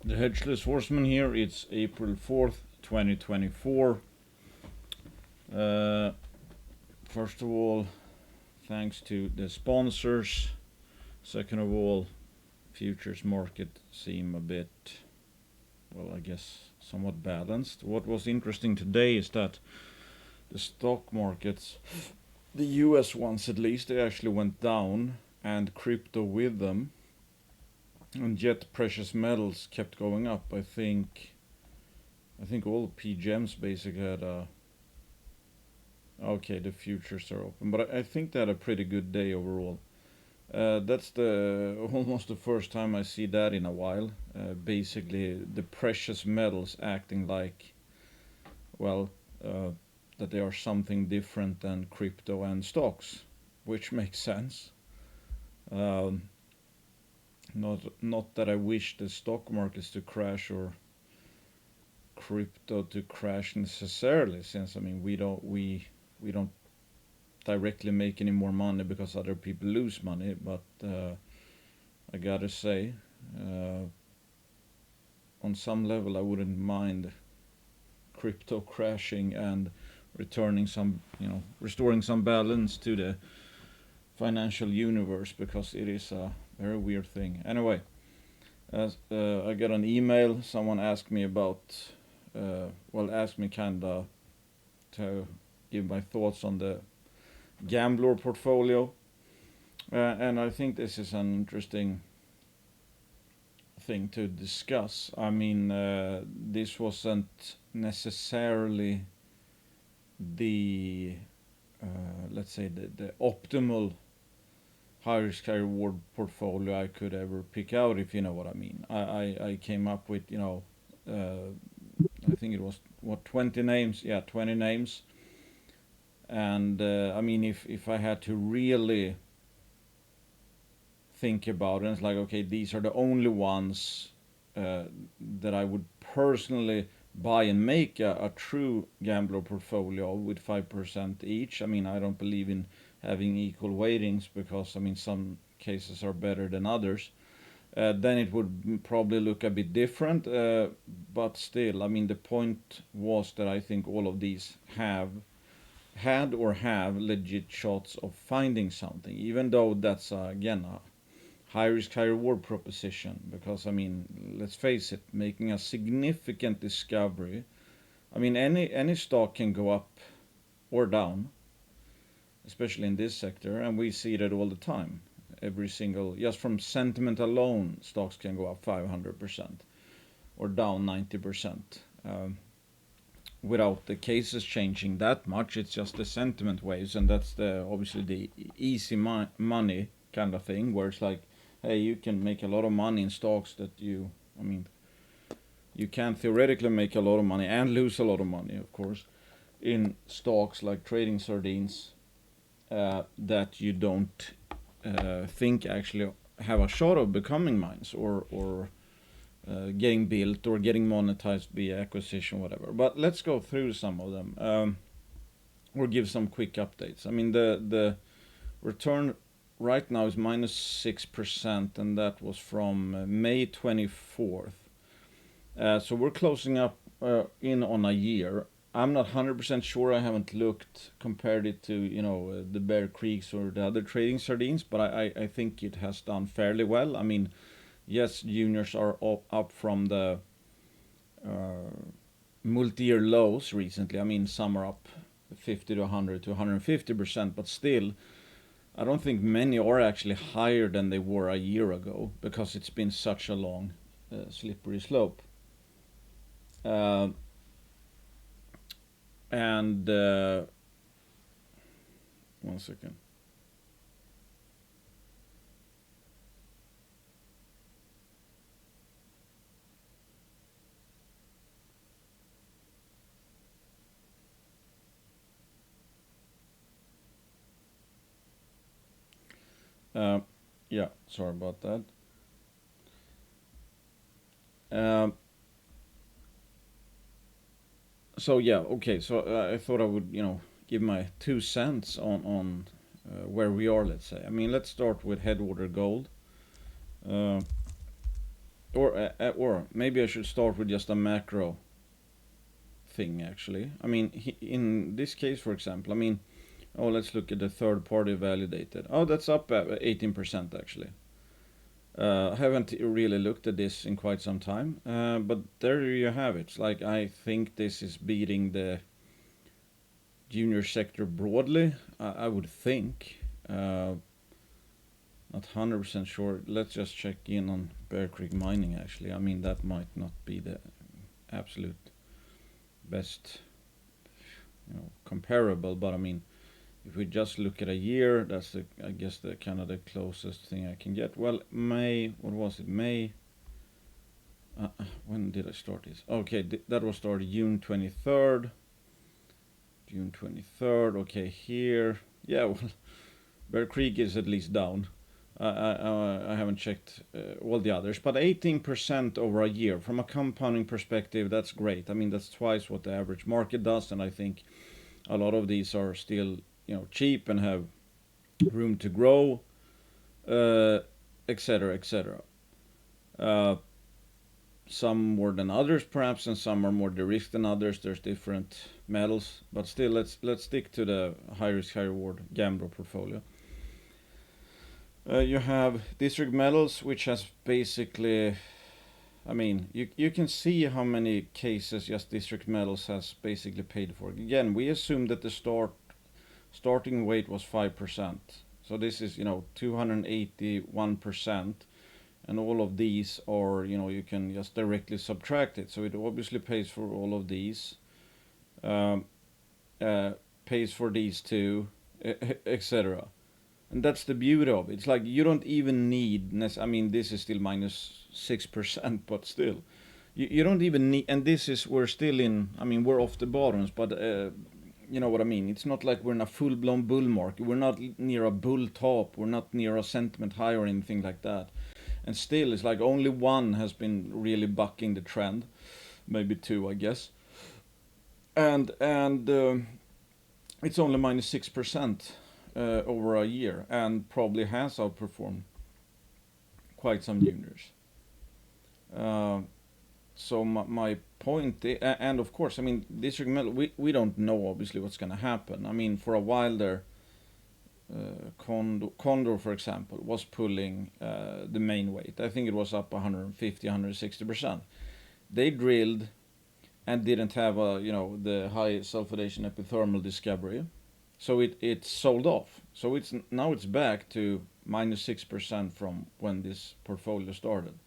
The Hedgeless Horseman here, it's April 4th, 2024. First of all, thanks to the sponsors. Second of all, futures market seem a bit, well, I guess somewhat balanced. What was interesting today is that the stock markets, the US ones at least, they actually went down, and crypto with them. And yet precious metals kept going up. I think all PGMs basically had a, okay, the futures are open, but I think they had a pretty good day overall. That's the almost the first time I see that in a while. Basically, the precious metals acting like, well, that they are something different than crypto and stocks, which makes sense. Um, not that I wish the stock markets to crash or crypto to crash necessarily, since I mean we don't directly make any more money because other people lose money. But I gotta say, uh, on some level, I wouldn't mind crypto crashing and returning some, restoring some balance to the financial universe, because it is a very weird thing. Anyway, as I got an email, someone asked me about, asked me kinda to give my thoughts on the Gamblore portfolio, and I think this is an interesting thing to discuss. I mean, this wasn't necessarily the, let's say, the optimal high risk high reward portfolio I could ever pick out, if you know what I mean. I came up with, I think it was what, 20 names, yeah, 20 names. And I mean, if I had to really think about it, it's like, okay, these are the only ones that I would personally buy and make a true gambler portfolio with 5% each. I mean, I don't believe in having equal weightings, because I mean some cases are better than others. Then it would probably look a bit different, but still, I mean, the point was that I think all of these had or have legit shots of finding something, even though that's again a high risk high reward proposition. Because I mean, let's face it, making a significant discovery, I mean, any stock can go up or down, especially in this sector, and we see that all the time. Every single, just from sentiment alone, stocks can go up 500% or down 90%. Without the cases changing that much, it's just the sentiment waves, and that's the obviously the easy money kind of thing, where it's like, hey, you can make a lot of money in stocks that I mean, you can theoretically make a lot of money and lose a lot of money, of course, in stocks like trading sardines, that you don't think actually have a shot of becoming mines, or getting built or getting monetized via acquisition, whatever. But let's go through some of them, or give some quick updates. I mean, the return right now is -6%, and that was from May 24th. So we're closing up in on a year. I'm not 100% sure. I haven't looked, compared it to, the Bear Creeks or the other trading sardines, but I think it has done fairly well. I mean, yes, juniors are up from the multi-year lows recently. I mean, some are up 50 to 100 to 150%, but still, I don't think many are actually higher than they were a year ago, because it's been such a long, slippery slope. And one second. Yeah, sorry about that. Um, so yeah, okay. So I thought I would, give my 2 cents on where we are. Let's say. I mean, let's start with Headwater Gold. Uh, or maybe I should start with just a macro thing actually. I mean, in this case, for example, I mean, oh, let's look at the third party validated. Oh, that's up 18% actually. I haven't really looked at this in quite some time, but there you have it. It's like I think this is beating the junior sector broadly. I would think. Not 100% sure. Let's just check in on Bear Creek Mining actually. I mean, that might not be the absolute best, comparable, but I mean, if we just look at a year, that's I guess the kind of the closest thing I can get. Well, May, what was it? May. When did I start this? Okay, that was started June 23rd. June 23rd. Okay, here. Yeah, well, Bear Creek is at least down. I haven't checked all the others, but 18% over a year from a compounding perspective, that's great. I mean, that's twice what the average market does, and I think a lot of these are still, cheap and have room to grow, etc., etc. Some more than others, perhaps, and some are more de-risked than others. There's different metals, but still, let's stick to the high risk, high reward Gamblore portfolio. You have District Metals, which has basically, I mean, you can see how many cases just District Metals has basically paid for. Again, we assume that the starting weight was 5%. So this is, 281%. And all of these are, you can just directly subtract it. So it obviously pays for all of these, pays for these two, etc. And that's the beauty of it. It's like you don't even need, I mean, this is still minus 6%, but still. You don't even need, and this is, we're still in, I mean, we're off the bottoms, but you know what I mean? It's not like we're in a full-blown bull market. We're not near a bull top. We're not near a sentiment high or anything like that. And still, it's like only one has been really bucking the trend. Maybe two, I guess. And it's only minus 6%. Over a year, and probably has outperformed quite some juniors. So my point, and of course, I mean, District Metal, we don't know obviously what's going to happen. I mean, for a while there, Condor, for example, was pulling the main weight. I think it was up 150, 160%. They drilled and didn't have the high sulfidation epithermal discovery. So it sold off. So now it's back to minus 6% from when this portfolio started.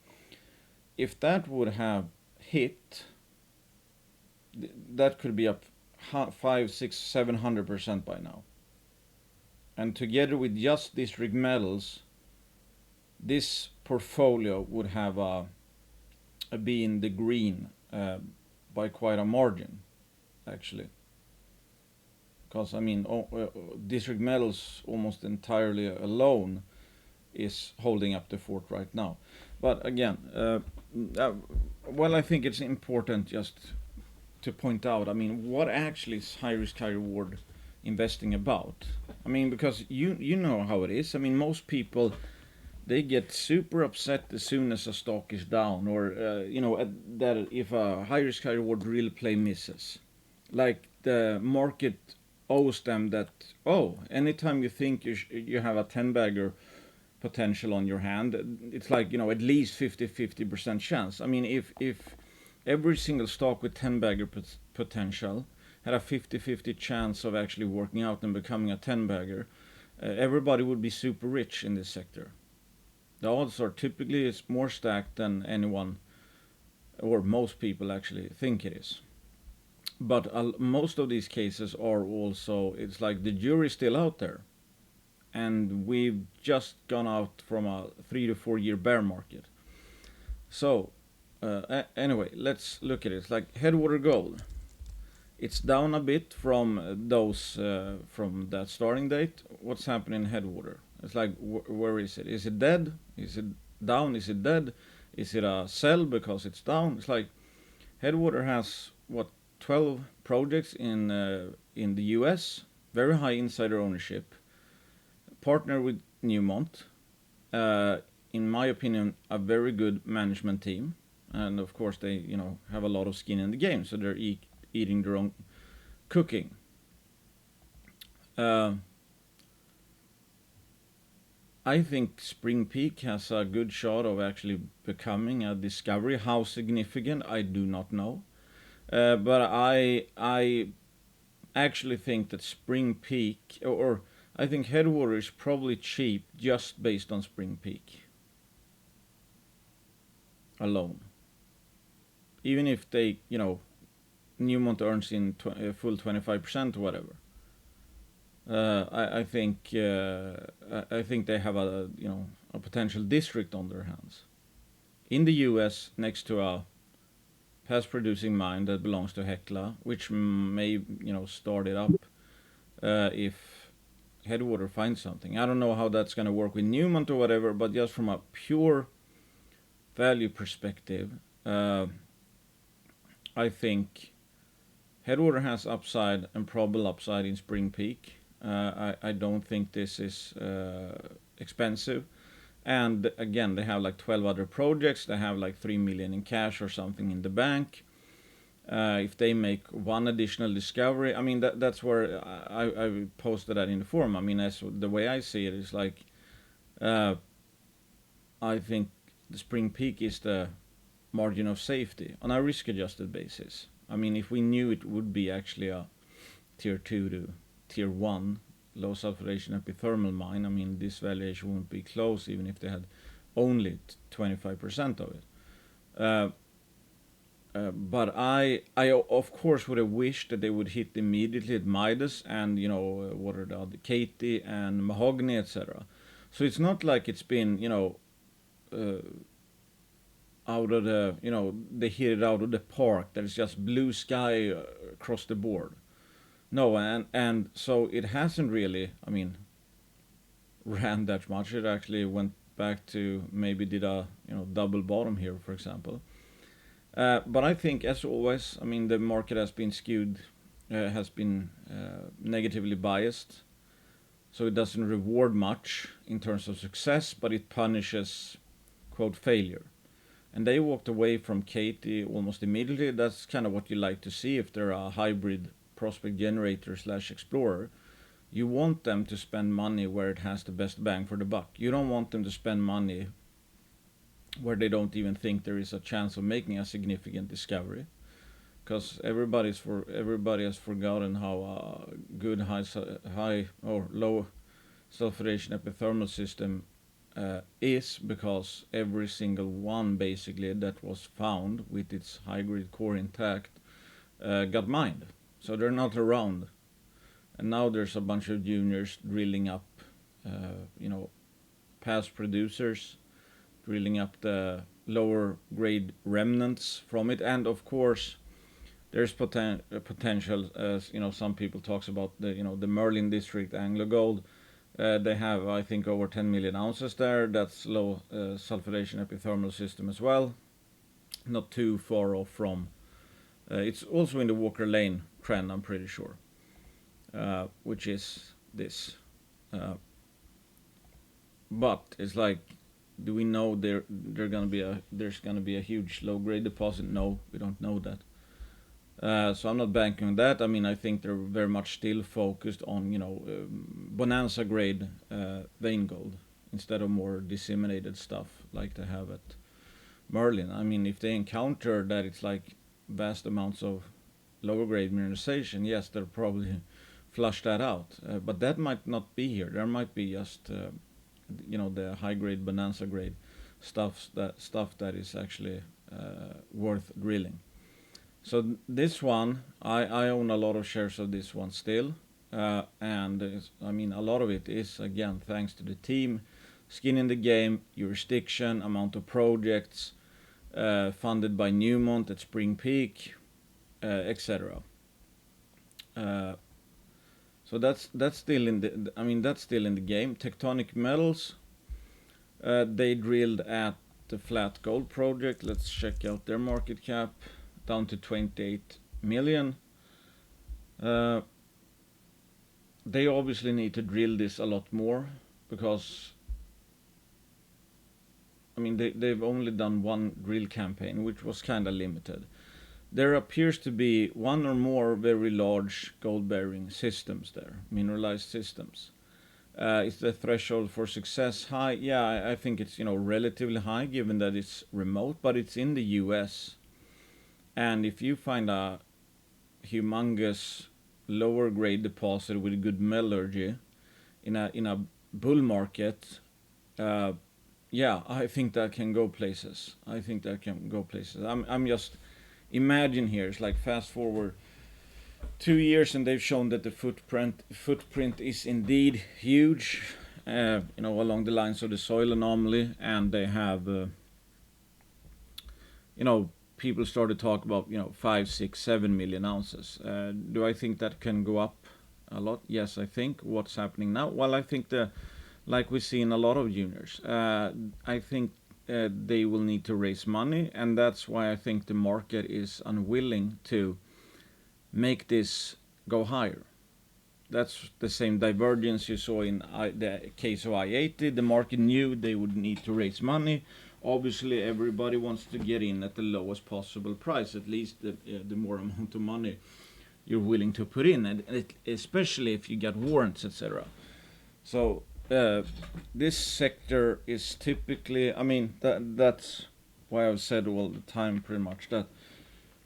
If that would have hit, that could be up 5, 6, 700% by now. And together with just District Metals, this portfolio would have be in the green by quite a margin, actually. Because I mean, District Metals almost entirely alone is holding up the fort right now. But again, well, I think it's important just to point out. I mean, what actually is high risk, high reward investing about? I mean, because you know how it is. I mean, most people, they get super upset as soon as a stock is down, or that if a high risk, high reward real play misses, like the market owes them that, anytime you think you have a 10 bagger potential on your hand, it's like, at least 50% chance. I mean, if every single stock with 10 bagger potential had a 50-50 chance of actually working out and becoming a 10 bagger, everybody would be super rich in this sector. The odds are typically more stacked than anyone or most people actually think it is. But most of these cases are also, it's like the jury's still out there. And we've just gone out from a 3 to 4 year bear market. So, anyway, let's look at it. It's like Headwater Gold. It's down a bit from from that starting date. What's happening in Headwater? It's like, where is it? Is it dead? Is it down? Is it dead? Is it a sell because it's down? It's like Headwater has, 12 projects in the US, very high insider ownership, partner with Newmont, in my opinion, a very good management team, and of course they have a lot of skin in the game, so they're eating their own cooking. I think Spring Peak has a good shot of actually becoming a discovery. How significant, I do not know. But I actually think that Spring Peak, or I think Headwater is probably cheap just based on Spring Peak alone. Even if they, Newmont earns in full 25% or whatever. I think they have a potential district on their hands in the U.S. next to a past producing mine that belongs to Hecla, which may start it up if Headwater finds something. I don't know how that's going to work with Newmont or whatever, but just from a pure value perspective, I think Headwater has upside and probable upside in Spring Peak. I don't think this is expensive. And again, they have like 12 other projects. They have like 3 million in cash or something in the bank. If they make one additional discovery, I mean, that's where I posted that in the forum. I mean, as the way I see it is like, I think the Spring Peak is the margin of safety on a risk-adjusted basis. I mean, if we knew it would be actually a tier 2 to tier 1 low sulfidation epithermal mine, I mean, this valuation wouldn't be close even if they had only 25% of it. But I of course would have wished that they would hit immediately at Midas and what are the other, Katie and Mahogany, etc. So it's not like it's been out of the they hit it out of the park. There's just blue sky across the board. No, and so it hasn't really, I mean, ran that much. It actually went back to maybe did a double bottom here, for example. But I think, as always, I mean, the market has been skewed, has been negatively biased. So it doesn't reward much in terms of success, but it punishes, quote, failure. And they walked away from Katie almost immediately. That's kind of what you like to see if they're a hybrid prospect generator / explorer. You want them to spend money where it has the best bang for the buck. You don't want them to spend money where they don't even think there is a chance of making a significant discovery, because everybody has forgotten how good high or low sulfidation epithermal system is, because every single one basically that was found with its high grade core intact got mined, so they're not around. And now there's a bunch of juniors drilling up past producers, drilling up the lower grade remnants from it. And of course there's potential, as some people talks about the Merlin district, Anglo Gold. They have, I think, over 10 million ounces there. That's low sulfidation epithermal system as well, not too far off from it's also in the Walker Lane trend, I'm pretty sure, which is this. But it's like, do we know there's gonna be a huge low grade deposit? No, we don't know that. So I'm not banking on that. I mean, I think they're very much still focused on bonanza grade vein gold instead of more disseminated stuff like they have at Merlin. I mean, if they encounter that it's like vast amounts of lower grade mineralization, yes, they'll probably flush that out. But that might not be here. There might be just the high grade bonanza grade stuff that is actually worth drilling. So this one, I own a lot of shares of this one still, and I mean, a lot of it is, again, thanks to the team, skin in the game, jurisdiction, amount of projects, funded by Newmont at Spring Peak, etc. So that's still in the game. Tectonic Metals, they drilled at the Flat Gold project. Let's check out their market cap, down to 28 million. They obviously need to drill this a lot more, because I mean, they've only done one drill campaign, which was kind of limited. There appears to be one or more very large gold-bearing systems there, mineralized systems. Is the threshold for success high? Yeah, I think it's, relatively high given that it's remote, but it's in the US. And if you find a humongous lower grade deposit with good metallurgy in a bull market, yeah, I think that can go places. I think that can go places. I'm just imagine here. It's like fast forward 2 years, and they've shown that the footprint is indeed huge. Along the lines of the soil anomaly, and they have, people start to talk about 5, 6, 7 million ounces. Do I think that can go up a lot? Yes, I think. What's happening now? Well, I think like we see in a lot of juniors, I think they will need to raise money, and that's why I think the market is unwilling to make this go higher. That's the same divergence you saw in the case of I-80. The market knew they would need to raise money. Obviously, everybody wants to get in at the lowest possible price, at least the more amount of money you're willing to put in, and especially if you get warrants, etc. So this sector is typically, I mean, that's why I've said all the time pretty much that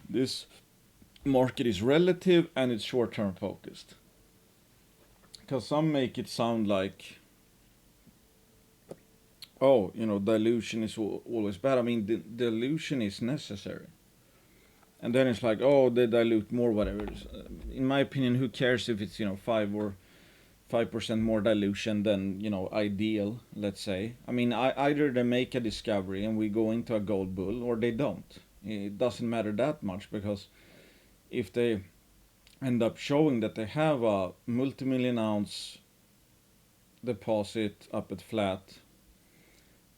this market is relative and it's short-term focused. Because some make it sound like, dilution is always bad. I mean, dilution is necessary. And then it's like, they dilute more, whatever. In my opinion, who cares if it's 5% more dilution than ideal, let's say. I mean, either they make a discovery and we go into a gold bull, or they don't. It doesn't matter that much, because if they end up showing that they have a multi-million ounce deposit up at flat,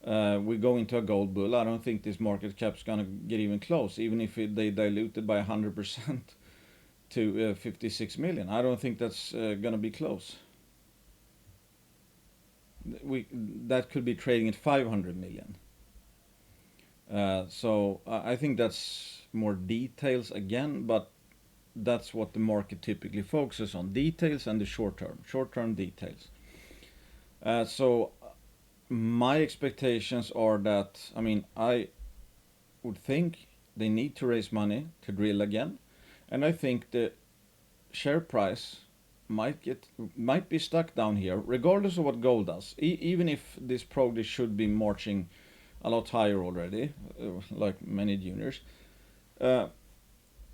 we go into a gold bull, I don't think this market cap's gonna get even close, even if they dilute it by 100% to 56 million. I don't think that's gonna be close. That could be trading at 500 million. So I think that's more details again, but that's what the market typically focuses on: details and the short-term details. So my expectations are that, I mean, I would think they need to raise money to drill again, and I think the share price might be stuck down here, regardless of what gold does. Even if this probably should be marching a lot higher already, like many juniors.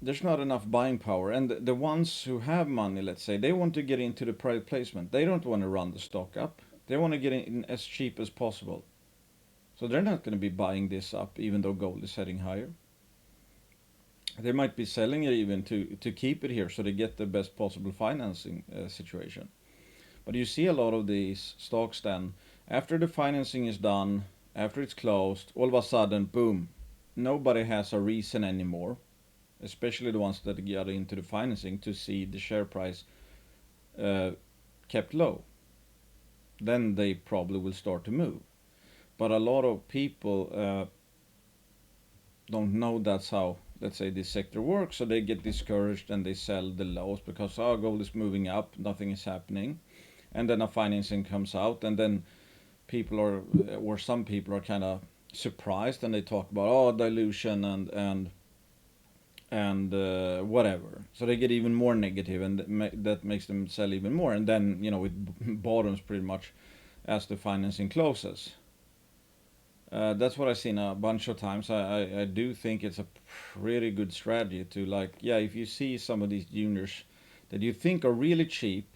There's not enough buying power, and the ones who have money, let's say, they want to get into the private placement. They don't want to run the stock up. They want to get in as cheap as possible. So they're not going to be buying this up, even though gold is heading higher. They might be selling it even to keep it here, so they get the best possible financing situation. But you see a lot of these stocks then, after the financing is done, after it's closed, all of a sudden, boom, nobody has a reason anymore, especially the ones that got into the financing, to see the share price kept low. Then they probably will start to move. But a lot of people don't know that's how, let's say, this sector works, so they get discouraged and they sell the lows because gold is moving up, nothing is happening, and then a financing comes out, and then some people are kind of surprised, and they talk about dilution and whatever, so they get even more negative, and that makes them sell even more, and then it bottoms pretty much as the financing closes. That's what I've seen a bunch of times. I do think it's a pretty good strategy to, if you see some of these juniors that you think are really cheap,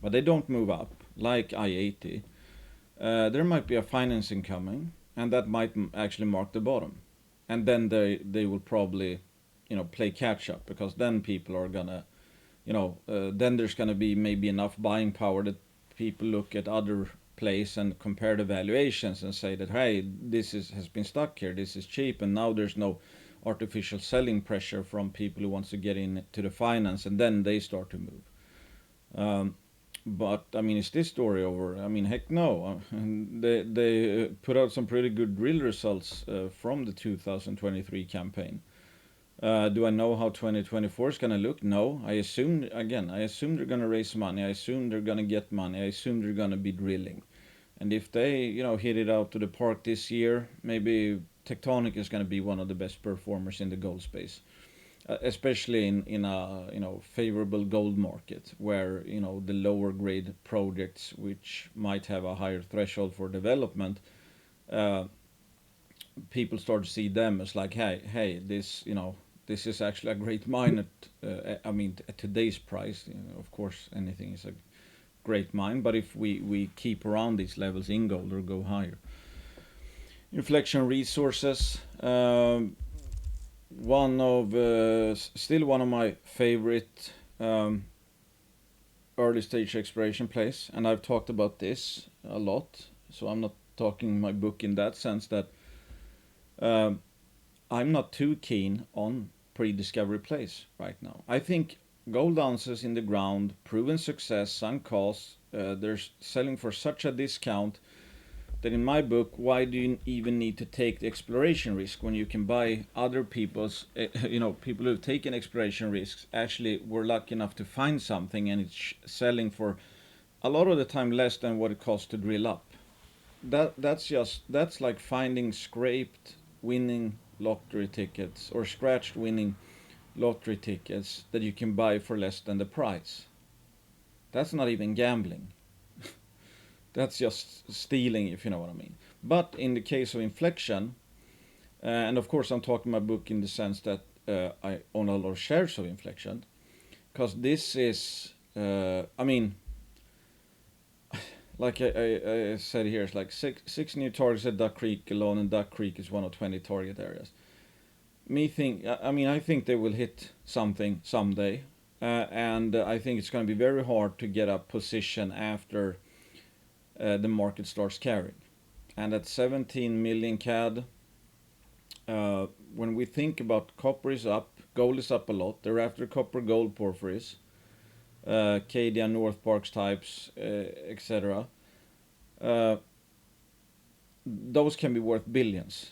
but they don't move up, like I-80, there might be a financing coming, and that might actually mark the bottom. And then they will probably, play catch up, because then people are gonna, then there's gonna be maybe enough buying power that people look at other place and compare the valuations and say that, hey, this has been stuck here, this is cheap, and now there's no artificial selling pressure from people who wants to get into the finance, and then they start to move. But I mean, is this story over? I mean, heck no. They put out some pretty good drill results from the 2023 campaign. Do I know how 2024 is gonna look? No. I assume they're gonna raise money. I assume they're gonna get money. I assume they're gonna be drilling. And if they, hit it out to the park this year, maybe Tectonic is gonna be one of the best performers in the gold space. Especially in a favorable gold market where the lower grade projects which might have a higher threshold for development, uh, people start to see them as like, hey, this is actually a great mine at I mean at today's price. Of course anything is a great mine, but if we keep around these levels in gold or go higher. Inflection Resources, still one of my favorite early stage exploration plays, and I've talked about this a lot, so I'm not talking my book in that sense that um, I'm not too keen on pre-discovery plays right now. I think gold ounces in the ground, proven success, sunk costs, they're selling for such a discount that in my book, why do you even need to take the exploration risk when you can buy other people's, people who've taken exploration risks actually were lucky enough to find something and it's selling for a lot of the time less than what it costs to drill up. That's like finding scraped winning lottery tickets or scratched winning lottery tickets that you can buy for less than the price. That's not even gambling. That's just stealing, if you know what I mean. But in the case of Inflection, and of course I'm talking my book in the sense that I own a lot of shares of Inflection, because this is, I mean, like I said here, it's like six new targets at Duck Creek alone, and Duck Creek is one of 20 target areas. I think they will hit something someday, and I think it's going to be very hard to get a position after the market starts carrying. And at 17 million CAD, when we think about copper is up, gold is up a lot. They're after copper, gold, porphyries, Cadia, North Parks types, etc. Uh, those can be worth billions.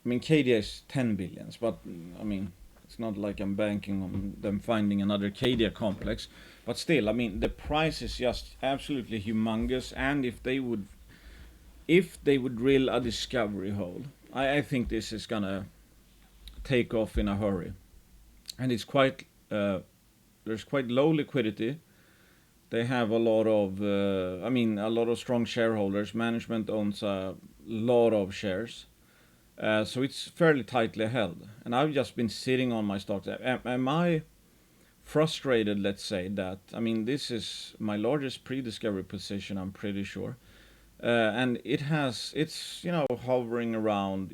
I mean, Cadia is 10 billions, but I mean, it's not like I'm banking on them finding another Cadia complex. But still, I mean, the price is just absolutely humongous. And if they would drill a discovery hole, I think this is gonna take off in a hurry. And there's quite low liquidity. They have a lot of strong shareholders. Management owns a lot of shares. So it's fairly tightly held. And I've just been sitting on my stocks. Am I frustrated, let's say, that, I mean, this is my largest pre-discovery position, I'm pretty sure. And it's, hovering around,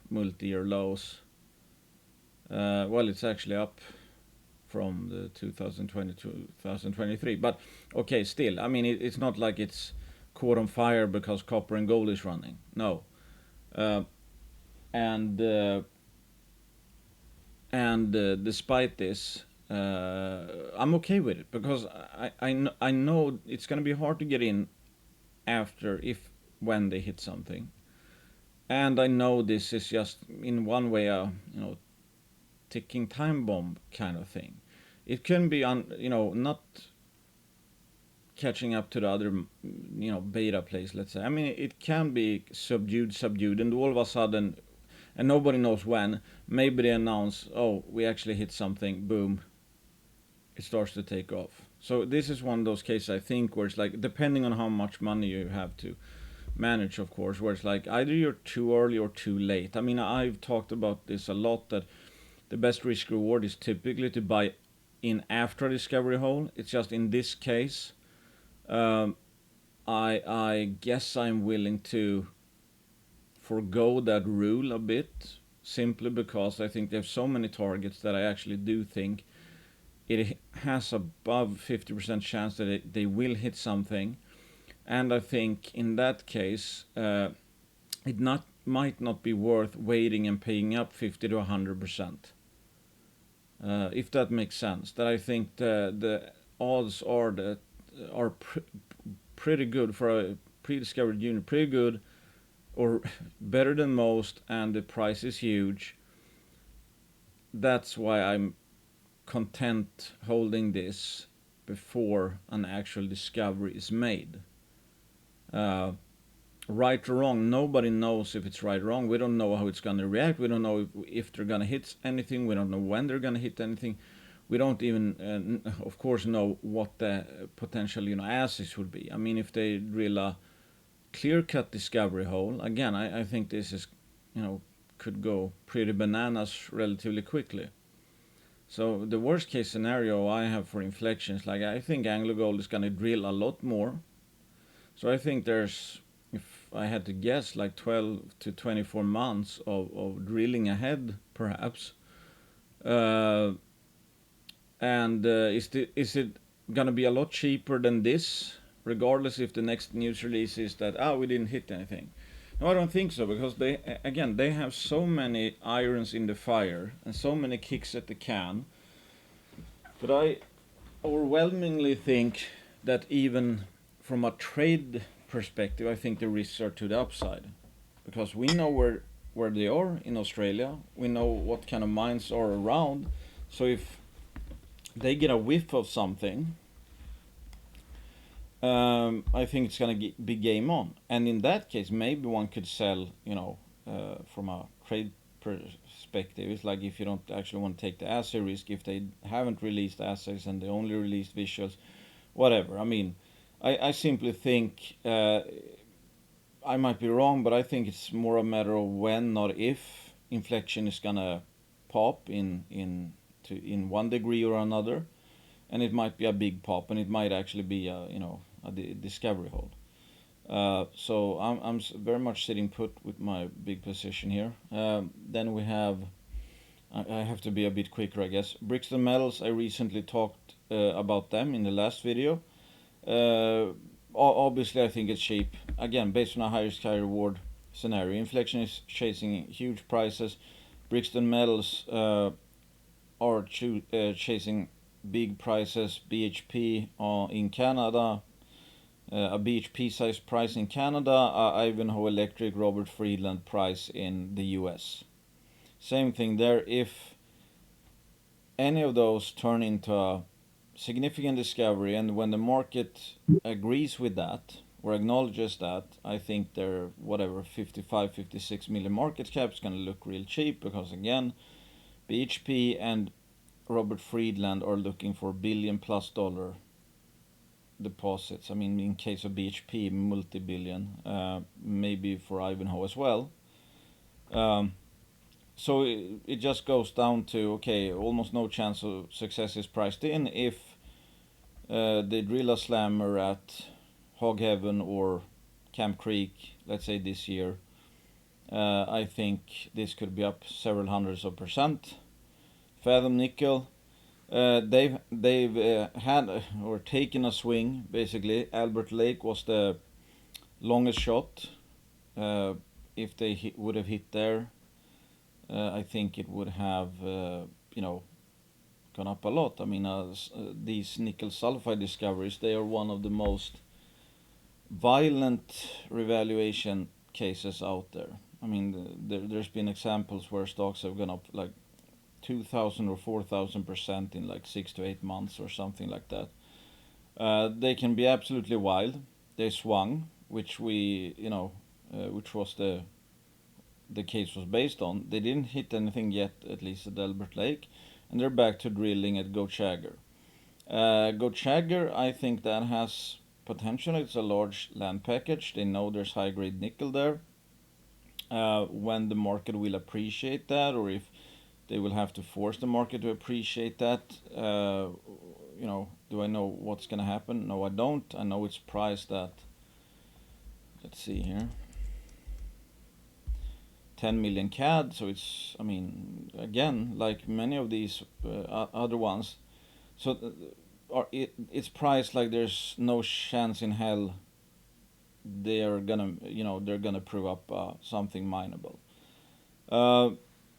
multi-year lows. Well, it's actually up from the 2020 to 2023. But okay, still, I mean, it's not like it's caught on fire because copper and gold is running. No. Uh, and despite this, I'm okay with it because I know it's going to be hard to get in after if when they hit something, and I know this is just in one way a ticking time bomb kind of thing. It can be not catching up to the other beta plays. Let's say, I mean, it can be subdued, and all of a sudden, and nobody knows when. Maybe they announce, oh, we actually hit something. Boom, it starts to take off. So this is one of those cases I think where it's like depending on how much money you have to manage, of course, where it's like either you're too early or too late. I mean, I've talked about this a lot that the best risk reward is typically to buy in after a discovery hole. It's just in this case, um, I guess I'm willing to forgo that rule a bit simply because I think there's so many targets that I actually do think it has above 50% chance that they will hit something, and I think in that case it might not be worth waiting and paying up 50 to 100%. if that makes sense. That I think the odds are that are pretty good for a pre-discovered unit, pretty good or better than most, and the price is huge. That's why I'm content holding this before an actual discovery is made. Right or wrong, nobody knows if it's right or wrong. We don't know how it's going to react. We don't know if they're going to hit anything. We don't know when they're going to hit anything. We don't even, of course, know what the potential, assays would be. I mean, if they drill a clear-cut discovery hole, again, I think this is, could go pretty bananas relatively quickly. So the worst case scenario I have for Inflection is like, I think AngloGold is going to drill a lot more. So I think there's, if I had to guess, like 12 to 24 months of drilling ahead, perhaps. Is it going to be a lot cheaper than this, regardless if the next news release is that, we didn't hit anything? No, I don't think so, because they have so many irons in the fire and so many kicks at the can that I overwhelmingly think that even from a trade perspective, I think the risks are to the upside, because we know where they are in Australia. We know what kind of mines are around. So if they get a whiff of something, I think it's going to be game on. And in that case, maybe one could sell, from a trade perspective. It's like if you don't actually want to take the assay risk, if they haven't released assays and they only released visuals, whatever. I mean, I simply think, I might be wrong, but I think it's more a matter of when, not if, Inflection is going to pop in 1 degree or another. And it might be a big pop, and it might actually be a discovery hold. So I'm very much sitting put with my big position here. Then we have, I have to be a bit quicker, I guess. Brixton Metals, I recently talked about them in the last video. Obviously, I think it's cheap. Again, based on a high risk, high reward scenario. Inflection is chasing huge prices. Brixton Metals are chasing big prices. BHP in Canada, a BHP size price in Canada, Ivanhoe Electric, Robert Friedland price in the US. Same thing there. If any of those turn into a significant discovery, and when the market agrees with that or acknowledges that, I think their 55, 56 million market cap is going to look real cheap, because again, BHP and Robert Friedland are looking for $1 billion+ deposits. I mean, in case of BHP, multi-billion, maybe for Ivanhoe as well. So it just goes down to, okay, almost no chance of success is priced in if they drill a slammer at Hog Heaven or Camp Creek, let's say this year. I think this could be up several hundreds of percent. Fathom Nickel, they've had or taken a swing, basically. Albert Lake was the longest shot. If they would have hit there, I think it would have gone up a lot. I mean, these nickel sulfide discoveries, they are one of the most violent revaluation cases out there. I mean, there's been examples where stocks have gone up like 2,000 or 4,000% in like 6 to 8 months or something like that. They can be absolutely wild. They swung, which which was the case was based on. They didn't hit anything yet, at least at Albert Lake, and they're back to drilling at Goliath. Goliath, I think that has potential. It's a large land package. They know there's high-grade nickel there. When the market will appreciate that, or if they will have to force the market to appreciate that, do I know what's going to happen? No, I don't. I know it's priced at, let's see here, 10 million CAD. So it's, I mean, again, like many of these other ones, so it's priced like there's no chance in hell they're gonna prove up something mineable.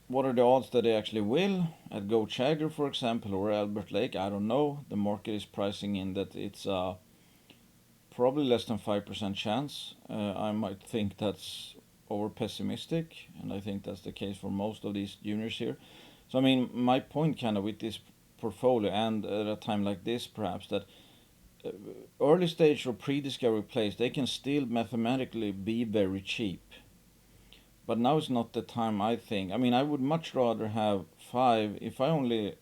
what are the odds that they actually will? At Go Chagger, for example, or Albert Lake, I don't know. The market is pricing in that it's probably less than 5% chance. I might think that's over pessimistic, and I think that's the case for most of these juniors here. So, I mean, my point kind of with this portfolio, and at a time like this, perhaps, that early stage or pre-discovery plays, they can still mathematically be very cheap. But now is not the time, I think. I mean, I would much rather have five, if I only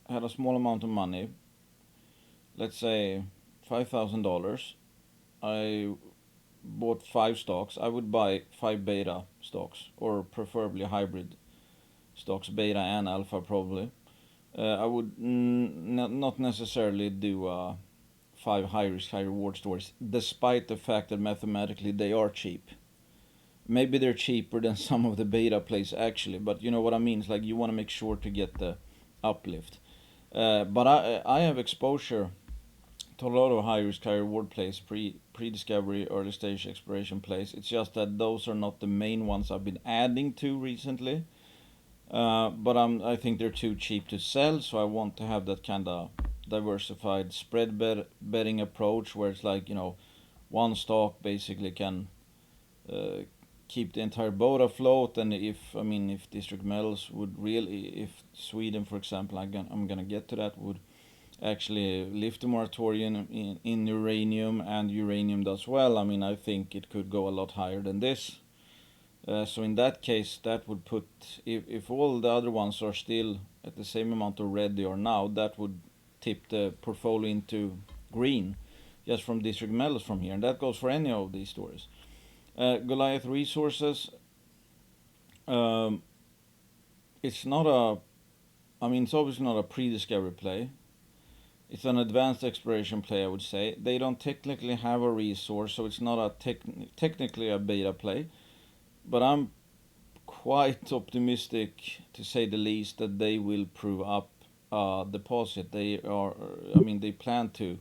had a small amount of money, let's say $5,000, I bought five stocks, I would buy five beta stocks, or preferably hybrid stocks, beta and alpha probably. I would not necessarily do five high risk, high reward stories, despite the fact that mathematically they are cheap. Maybe they're cheaper than some of the beta plays actually, but you know what I mean. It's like you want to make sure to get the uplift. But I have exposure to a lot of high risk, high reward plays, pre discovery, early stage exploration plays. It's just that those are not the main ones I've been adding to recently. But I think they're too cheap to sell, so I want to have that kind of diversified spread betting approach where it's like, you know, one stock basically can keep the entire boat afloat. And if District Metals would really, if Sweden, for example, I'm gonna get to that, would actually lift the moratorium in uranium, and uranium does well, I mean, I think it could go a lot higher than this. So in that case, that would put, if all the other ones are still at the same amount of red they are now, that would tip the portfolio into green just from District Metals from here, and that goes for any of these stories. Goliath Resources, it's not it's obviously not a pre-discovery play. It's an advanced exploration play, I would say. They don't technically have a resource, so it's not technically a beta play. But I'm quite optimistic, to say the least, that they will prove up a deposit. They plan to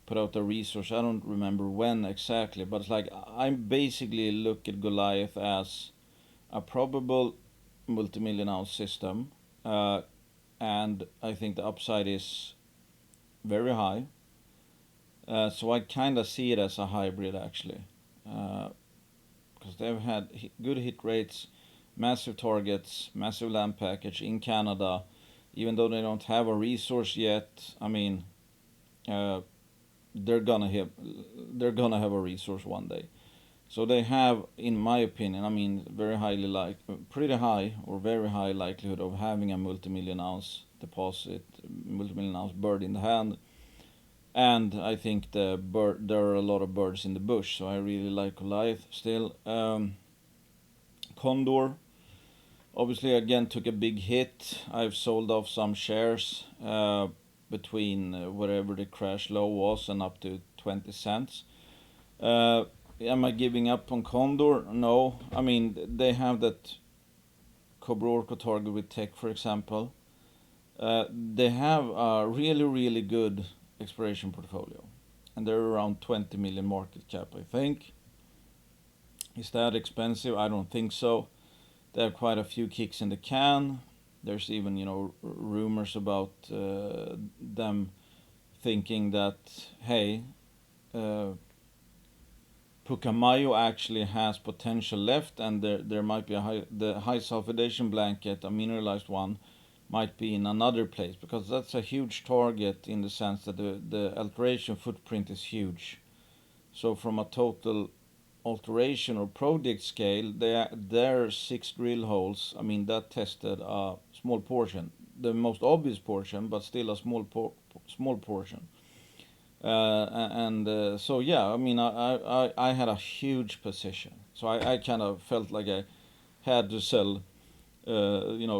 put out a resource. I don't remember when exactly, but it's like I basically look at Goliath as a probable multi-million ounce system, and I think the upside is very high. So I kind of see it as a hybrid actually, because they've had good hit rates, massive targets, massive land package in Canada. Even though they don't have a resource yet, I mean, they're gonna have a resource one day. So they have, in my opinion, I mean, pretty high or very high likelihood of having a multi-million ounce deposit, multi-million ounce bird in the hand. And I think there are a lot of birds in the bush, so I really like Goliath still. Condor, obviously, again took a big hit. I've sold off some shares between whatever the crash low was and up to 20 cents. Am I giving up on Condor? No. I mean, they have that Cobra Orco target with Tech, for example. They have a really, really good exploration portfolio, and they're around 20 million market cap, I think. Is that expensive? I don't think so. They have quite a few kicks in the can. There's even, rumors about them thinking that, hey, Pucamayo actually has potential left, and there might be the high sulfidation blanket, a mineralized one, might be in another place, because that's a huge target in the sense that the alteration footprint is huge. So from a total alteration or project scale, their 6 drill holes, I mean, that tested a small portion, the most obvious portion, but still a small portion. So yeah, I mean, I had a huge position, so I kind of felt like I had to sell,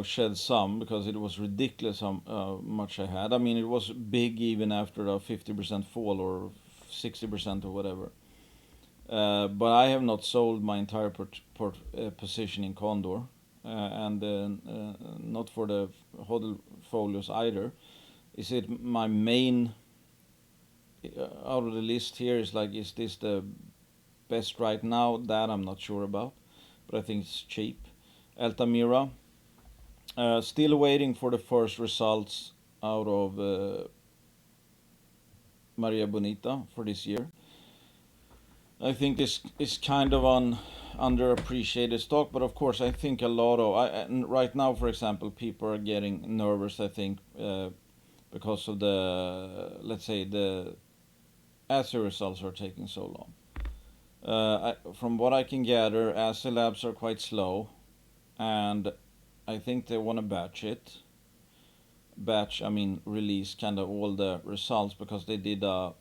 shed some, because it was ridiculous how much I had. I mean, it was big even after a 50% fall or 60% or whatever. But I have not sold my entire position in Condor, and not for the hodl folios either. Is it my main out of the list here? Is this the best right now? That I'm not sure about, but I think it's cheap. Altamira, Still waiting for the first results out of Maria Bonita for this year. I think this is kind of an underappreciated stock, but of course I think a lot of and right now, for example, people are getting nervous. I think because of the, let's say, the assay results are taking so long. From what I can gather, assay labs are quite slow, and I think they want to I mean release kind of all the results, because they did a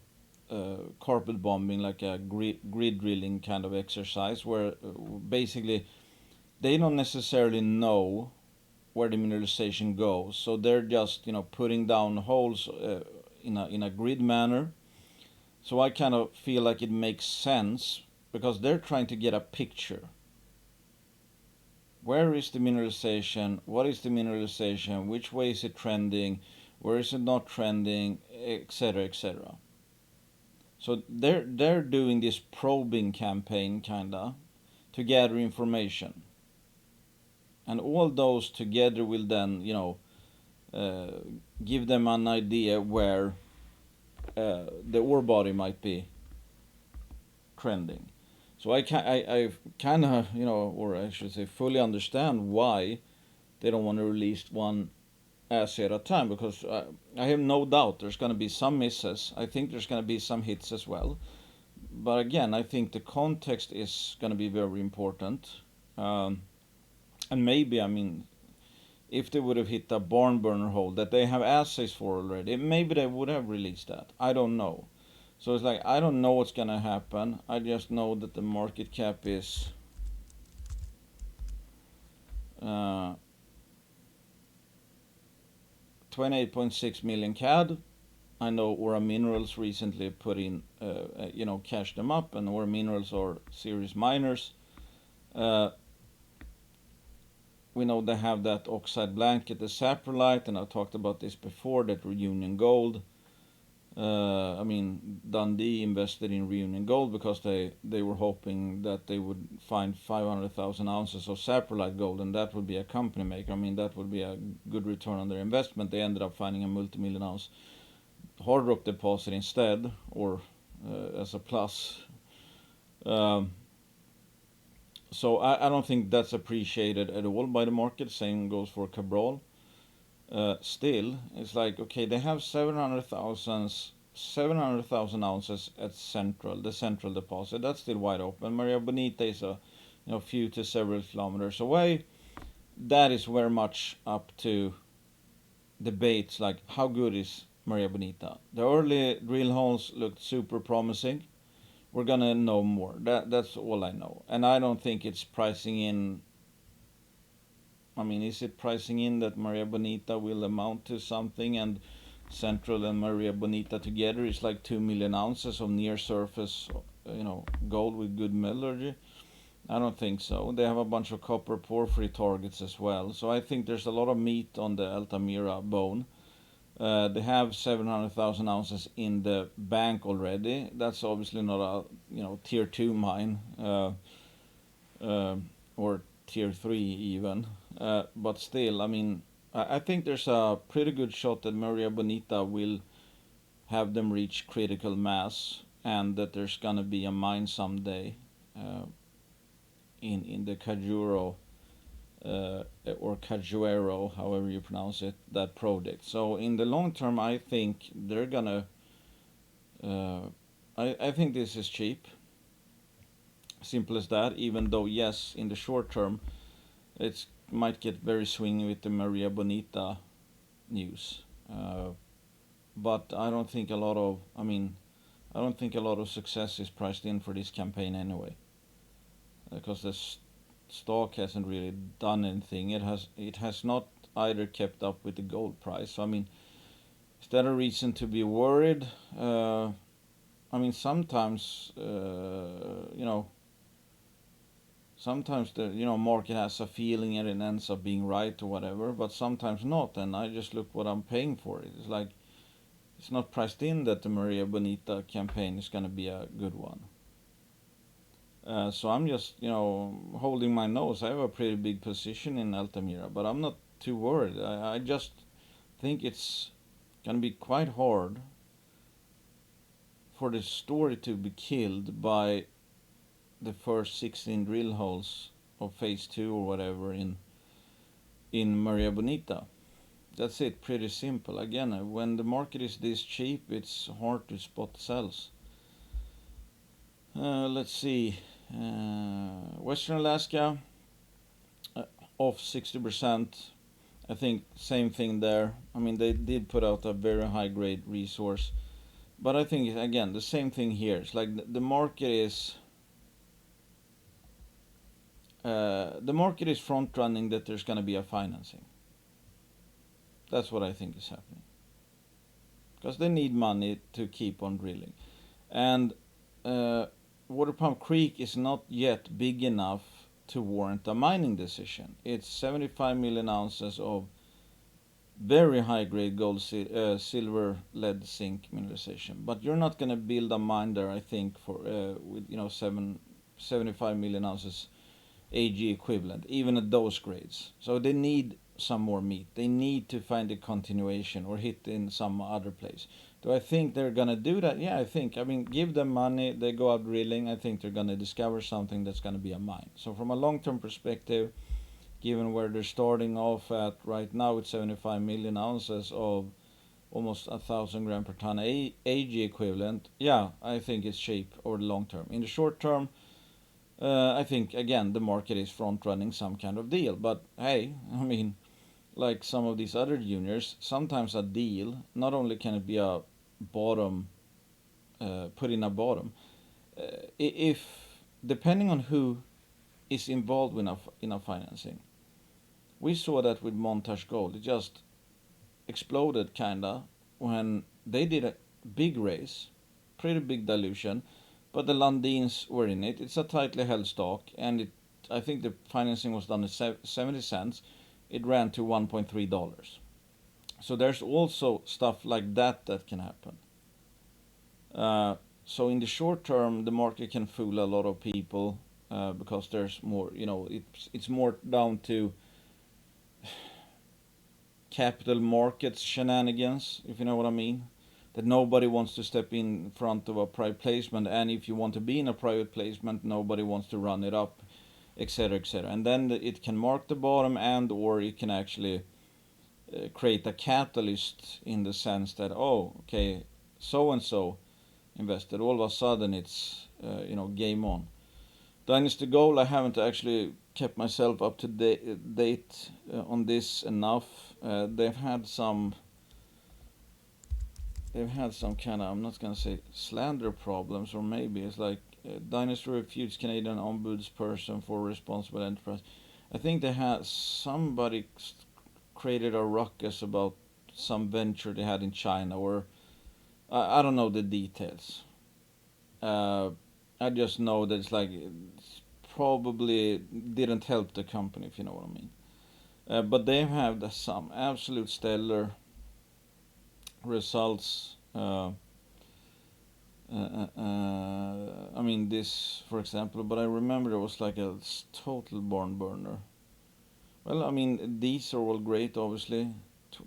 carpet bombing, like a grid drilling kind of exercise, where basically they don't necessarily know where the mineralization goes, so they're just putting down holes in a grid manner. So I kind of feel like it makes sense, because they're trying to get a picture. Where is the mineralization? What is the mineralization? Which way is it trending? Where is it not trending? Etc. etc. So they're doing this probing campaign kinda to gather information, and all those together will then give them an idea where the ore body might be trending. So I kind of or I should say fully understand why they don't want to release one assay at a time, because I have no doubt there's going to be some misses. I think there's going to be some hits as well. But again, I think the context is going to be very important. And maybe, I mean, if they would have hit a barn burner hole that they have assays for already, maybe they would have released that. I don't know. So it's like, I don't know what's going to happen. I just know that the market cap is 28.6 million CAD. I know Aura Minerals recently put in, cashed them up, and Aura Minerals are serious miners. We know they have that oxide blanket, the saprolite, and I talked about this before, that Reunion Gold. Dundee invested in Reunion Gold because they were hoping that they would find 500,000 ounces of saprolite gold, and that would be a company maker. I mean, that would be a good return on their investment. They ended up finding a multi-million ounce hard rock deposit instead, or as a plus. So I don't think that's appreciated at all by the market. Same goes for Cabral. Still, it's like, okay, they have 700,000 ounces at the central deposit. That's still wide open. Maria Bonita is a few to several kilometers away. That is very much up to debates, like how good is Maria Bonita. The early drill holes looked super promising. We're gonna know more. That's all I know, and I don't think it's pricing in. I mean, is it pricing in that Maria Bonita will amount to something, and Central and Maria Bonita together is like 2 million ounces of near surface, gold with good metallurgy? I don't think so. They have a bunch of copper porphyry targets as well. So I think there's a lot of meat on the Altamira bone. They have 700,000 ounces in the bank already. That's obviously not a tier 2 mine, or tier 3 even. But still, I mean, I think there's a pretty good shot that Maria Bonita will have them reach critical mass, and that there's gonna be a mine someday in the Cajuro or Cajuero, however you pronounce it, that project. So in the long term, I think they're gonna. I think this is cheap. Simple as that. Even though, yes, in the short term, it might get very swingy with the Maria Bonita news. But I don't think a lot of. I don't think a lot of success is priced in for this campaign anyway, because the stock hasn't really done anything. It has not either kept up with the gold price. So I mean, is that a reason to be worried? Sometimes sometimes the market has a feeling and it ends up being right or whatever, but sometimes not. And I just look what I'm paying for it. It's like, it's not priced in that the Maria Bonita campaign is going to be a good one. So I'm just holding my nose. I have a pretty big position in Altamira, but I'm not too worried. I just think it's gonna be quite hard for the story to be killed by the first 16 drill holes of phase 2 or whatever in Maria Bonita. That's it, pretty simple. Again, when the market is this cheap, it's hard to spot sells. Let's see. Western Alaska, off 60%. I think same thing there. I mean, they did put out a very high grade resource. But I think, again, the same thing here. It's like the market is front running that there's going to be a financing. That's what I think is happening. Because they need money to keep on drilling. And Water Pump Creek is not yet big enough to warrant a mining decision. It's 75 million ounces of very high grade gold, silver, lead, zinc mineralization. But you're not going to build a mine there, I think, for with 75 million ounces AG equivalent, even at those grades. So they need some more meat. They need to find a continuation or hit in some other place. Do I think they're gonna do that? Yeah, I think. I mean, give them money, they go out drilling. I think they're gonna discover something that's gonna be a mine. So from a long-term perspective, given where they're starting off at right now with 75 million ounces of almost 1,000 gram per ton AG equivalent, yeah, I think it's cheap over the long term. In the short term, I think, again, the market is front running some kind of deal. But hey, I mean, like some of these other juniors, sometimes a deal, not only can it be a bottom, put in a bottom, if depending on who is involved in a financing. We saw that with Montage Gold. It just exploded kinda when they did a big raise, pretty big dilution, but the Lundins were in it. It's a tightly held stock, and I think the financing was done at 70 cents. It ran to $1.3. So there's also stuff like that can happen. So in the short term, the market can fool a lot of people because there's more, it's more down to capital markets shenanigans, if you know what I mean. That nobody wants to step in front of a private placement, and if you want to be in a private placement, nobody wants to run it up, etc., etc. And then it can mark the bottom, and or it can actually create a catalyst in the sense that, oh, okay, so and so invested. All of a sudden, it's game on. Dynasty Gold, I haven't actually kept myself up to date on this enough. They've had some kind of, I'm not going to say slander problems, or maybe it's like Dynasty refutes Canadian ombudsperson for responsible enterprise. I think they had somebody created a ruckus about some venture they had in China, or I don't know the details. I just know that it's probably didn't help the company, if you know what I mean. But they have some absolute stellar results. I mean, this, for example, but I remember it was like a total barn burner. Well, I mean, these are all great, obviously.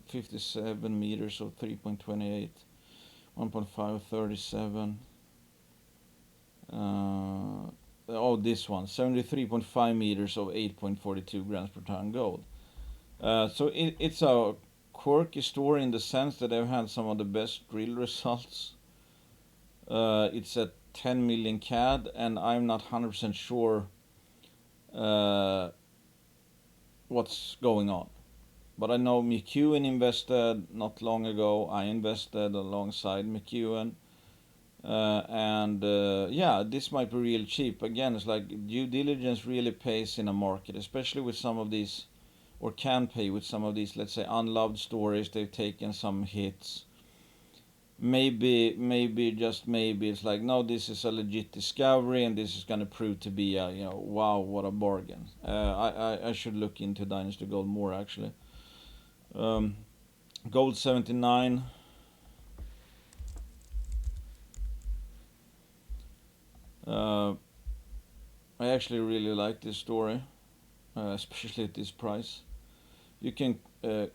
57 meters of 3.28, 1.5 37. This one, 73.5 meters of 8.42 grams per ton gold. So it's a quirky story in the sense that they've had some of the best drill results. It's at 10 million CAD, and I'm not 100% sure what's going on. But I know McEwen invested not long ago. I invested alongside McEwen. This might be real cheap. Again, it's like due diligence really pays in a market, especially with some of these, or can pay with some of these, let's say, unloved stories. They've taken some hits. Maybe, just maybe, it's like, no, this is a legit discovery, and this is going to prove to be a, wow, what a bargain. I should look into Dynasty Gold more, actually. Gold 79. I actually really like this story, especially at this price. You can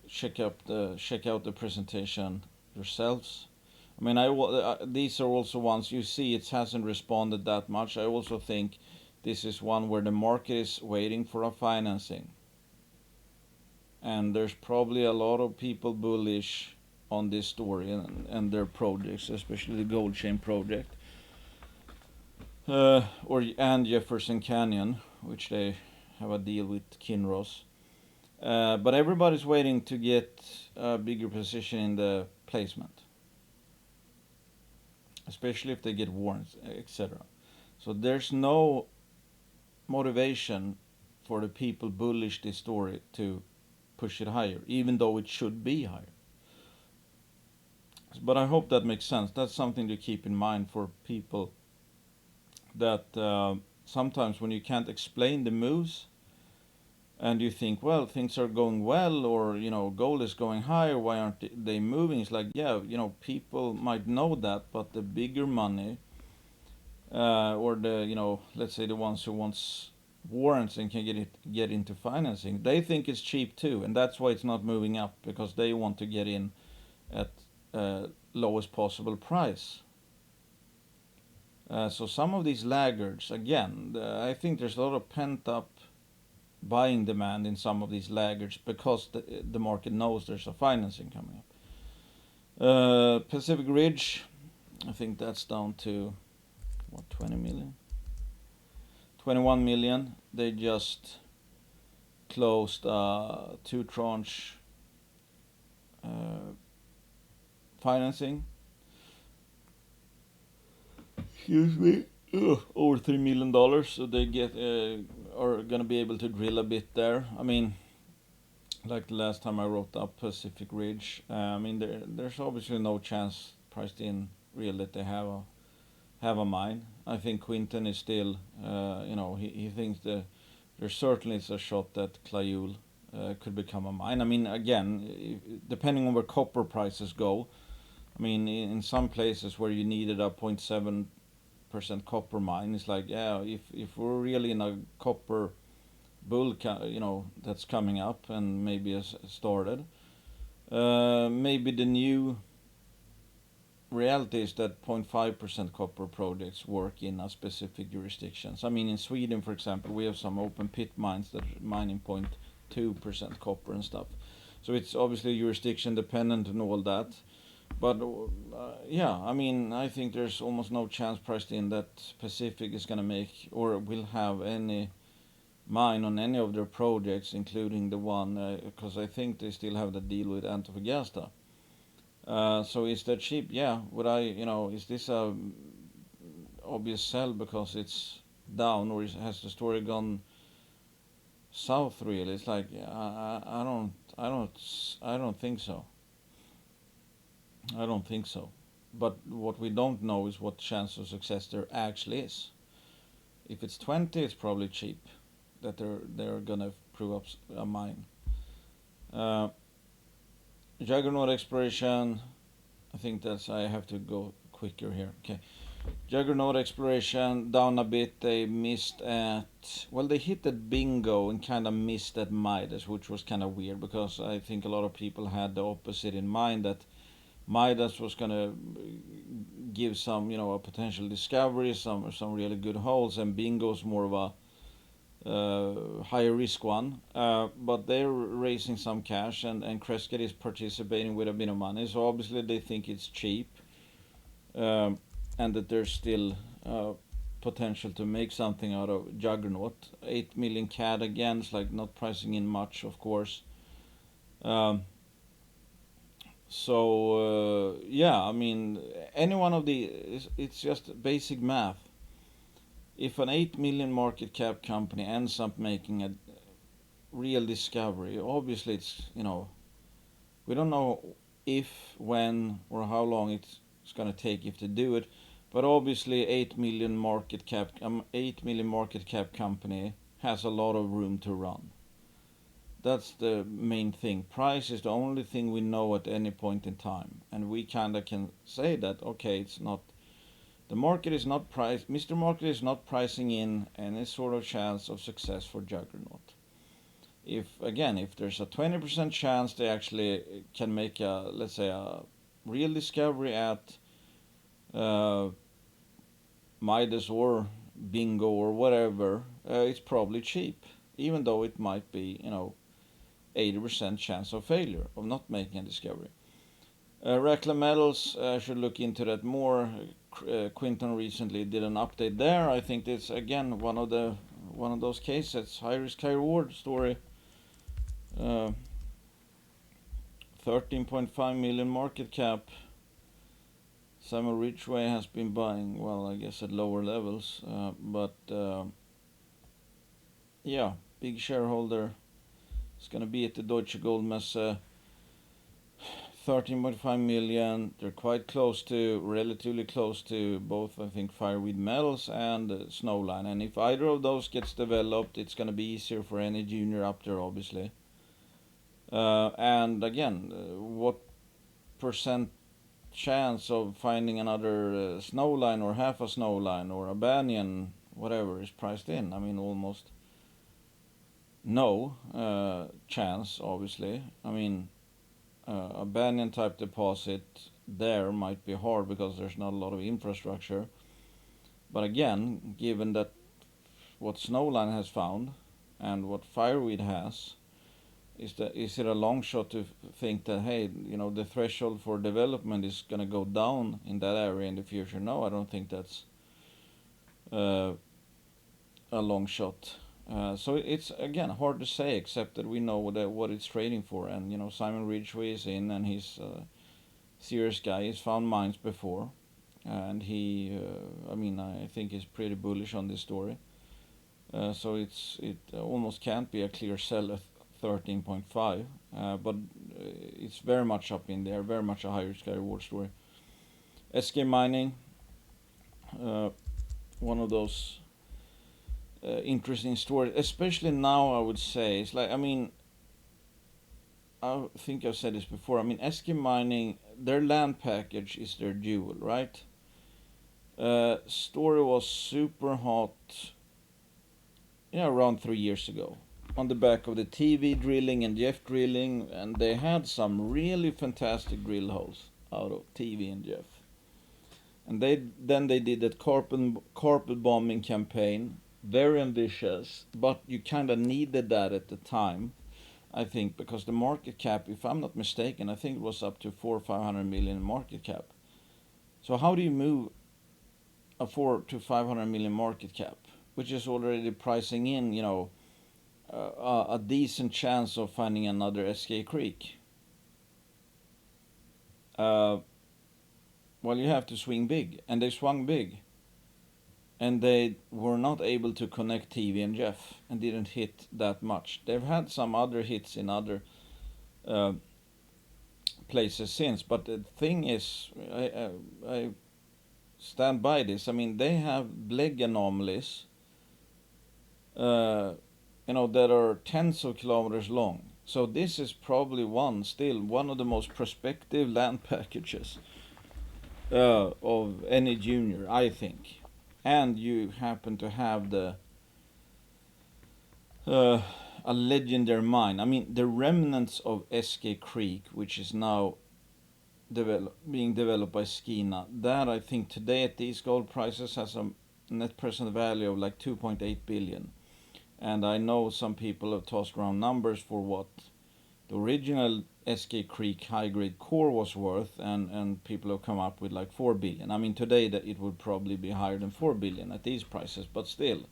check out the presentation yourselves. I mean, these are also ones you see it hasn't responded that much. I also think this is one where the market is waiting for a financing, and there's probably a lot of people bullish on this story and their projects, especially the Gold Chain project, and Jefferson Canyon, which they have a deal with Kinross. But everybody's waiting to get a bigger position in the placement, especially if they get warrants, etc. So there's no motivation for the people bullish this story to push it higher, even though it should be higher. But I hope that makes sense. That's something to keep in mind for people that sometimes when you can't explain the moves and you think, well, things are going well, or gold is going higher, why aren't they moving? It's like, yeah, people might know that, but the bigger money, or the let's say the ones who wants warrants and can get into financing, they think it's cheap too, and that's why it's not moving up, because they want to get in at lowest possible price. So some of these laggards, again, I think there's a lot of pent up buying demand in some of these laggards because the market knows there's a financing coming up. Pacific Ridge, I think that's down to 20 million, 21 million. They just closed 2 tranche financing. Excuse me. Over $3 million, so they are gonna be able to drill a bit there. I mean, like the last time I wrote up Pacific Ridge, I mean there's obviously no chance priced in real that they have a mine. I think Quinton is still, he thinks there certainly is a shot that Clayule could become a mine. I mean, again, depending on where copper prices go, I mean, in some places where you needed a 0.7% copper mine, it's like, yeah, if we're really in a copper bull, that's coming up and maybe has started, maybe the new reality is that 0.5% copper projects work in a specific jurisdictions. I mean, in Sweden, for example, we have some open pit mines that are mining 0.2% copper and stuff. So it's obviously jurisdiction dependent and all that. But yeah, I mean, I think there's almost no chance priced in that Pacific is going to make or will have any mine on any of their projects, including the one, because I think they still have the deal with Antofagasta. So is that cheap? Yeah. Is this a obvious sell because it's down, or has the story gone south really? It's like, I don't think so. I don't think so. But what we don't know is what chance of success there actually is. If it's 20, it's probably cheap that they're gonna prove up a mine. Juggernaut Exploration, I think I have to go quicker here. Okay. Juggernaut Exploration down a bit. They missed they hit at bingo and kind of missed at Midas, which was kind of weird because I think a lot of people had the opposite in mind, that Midas was gonna give some, a potential discovery, some really good holes, and bingo's more of a higher risk one. But they're raising some cash, and Crescat is participating with a bit of money, so obviously they think it's cheap, and that there's still potential to make something out of Juggernaut. 8 million CAD again, it's like not pricing in much, of course. Yeah, I mean, any one of it's just basic math. If an 8 million market cap company ends up making a real discovery, obviously it's, we don't know if, when, or how long it's going to take if to do it, but obviously 8 million market cap company has a lot of room to run. That's the main thing. Price is the only thing we know at any point in time, and we kind of can say that, okay, it's not, the market is not priced, Mr. Market is not pricing in any sort of chance of success for Juggernaut. if there's a 20% chance they actually can make a, let's say, a real discovery at Midas or Bingo or whatever, it's probably cheap, even though it might be 80% chance of failure of not making a discovery. Rackla Metals, should look into that more. Quinton recently did an update there. I think it's again one of those cases, high risk, high reward story. 13.5 million market cap. Simon Ridgway has been buying, well, I guess at lower levels, but yeah, big shareholder. It's gonna be at the Deutsche Goldmesse. 13.5 million. They're quite close to, relatively close to both, I think, Fireweed Metals and Snowline. And if either of those gets developed, it's going to be easier for any junior up there, obviously. And again, what percent chance of finding another Snowline or half a Snowline or a Banyan, whatever, is priced in? I mean, almost no chance, obviously. I mean, a Banyan type deposit there might be hard because there's not a lot of infrastructure. But again, given that what Snowline has found and what Fireweed has, is it a long shot to think that, hey, the threshold for development is going to go down in that area in the future? No, I don't think that's a long shot. So it's again hard to say, except that we know what it's trading for, and Simon Ridgway is in, and he's a serious guy. He's found mines before, and he, I think he's pretty bullish on this story. So it almost can't be a clear sell at 13.5, but it's very much up in there, very much a higher sky reward story. Eskay Mining, one of those interesting stories, especially now. I would say it's like, I think I've said this before. Eskay Mining, their land package is their jewel, right? Story was super hot, around 3 years ago, on the back of the TV drilling and Jeff drilling, and they had some really fantastic drill holes out of TV and Jeff. And they did that carpet bombing campaign. Very ambitious, but you kind of needed that at the time, I think, because the market cap, if I'm not mistaken, I think it was up to 400 or 500 million market cap. So how do you move a 400 to 500 million market cap, which is already pricing in, a decent chance of finding another Eskay Creek? Well, you have to swing big, and they swung big. And they were not able to connect TV and Jeff, and didn't hit that much. They've had some other hits in other places since, but the thing is, I stand by this. They have Bleg anomalies, that are tens of kilometers long. So this is probably one of the most prospective land packages of any junior, I think. And you happen to have a legendary mine. The remnants of Eskay Creek, which is now being developed by Skeena, that I think today at these gold prices has a net present value of like 2.8 billion. And I know some people have tossed around numbers for what the original Eskay Creek high-grade core was worth, and people have come up with like 4 billion. Today that it would probably be higher than 4 billion at these prices, but still,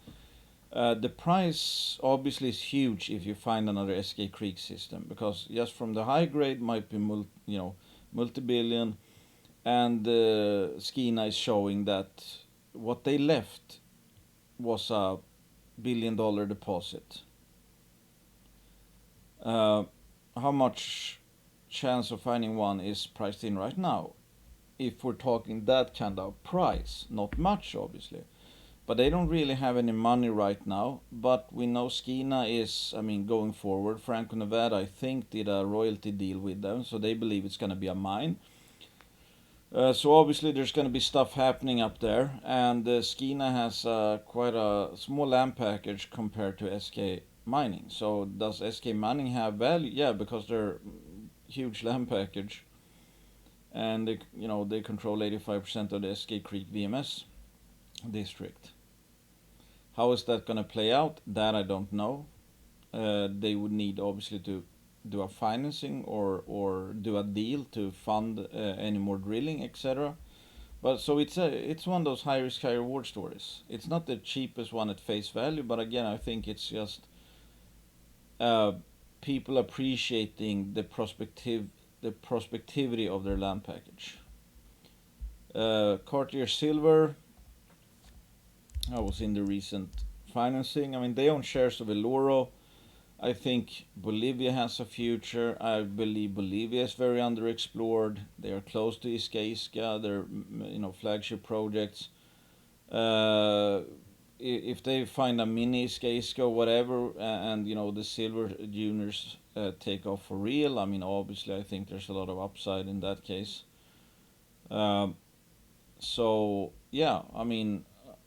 the price obviously is huge if you find another Eskay Creek system, because just from the high grade might be multi-billion, and Skeena is showing that what they left was a $1 billion deposit. How much chance of finding one is priced in right now? If we're talking that kind of price, not much, obviously. But they don't really have any money right now. But we know Skeena is, going forward. Franco-Nevada, I think, did a royalty deal with them, so they believe it's going to be a mine. So obviously there's going to be stuff happening up there. And Skeena has quite a small land package compared to Eskay mining. So does Eskay Mining have value? Yeah, because they're huge land package, and they control 85% of the Eskay Creek VMS district. How is that going to play out? That I don't know. They would need obviously to do a financing or do a deal to fund any more drilling, etc. But so it's one of those high risk high reward stories. It's not the cheapest one at face value, but again I think it's just uh, people appreciating the prospectivity of their land package. Cartier Silver, I was in the recent financing. I mean, they own shares of Eloro. I think Bolivia has a future. I believe Bolivia is very underexplored. They are close to Iska. They're flagship projects. Uh, if they find a mini Iska or whatever, and the silver juniors take off for real, I mean, obviously, I think there's a lot of upside in that case. Um, so yeah, I mean,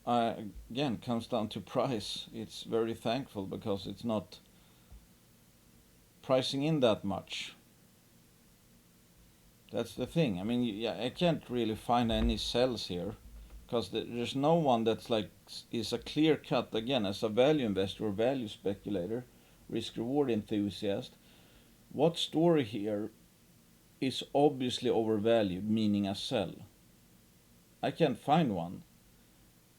again, comes down to price. It's very thankful because it's not pricing in that much. That's the thing. I mean, yeah, I can't really find any sells here because there's no one that's like is a clear cut again as a value investor or value speculator, risk reward enthusiast. What story here is obviously overvalued, meaning a sell? I can't find one,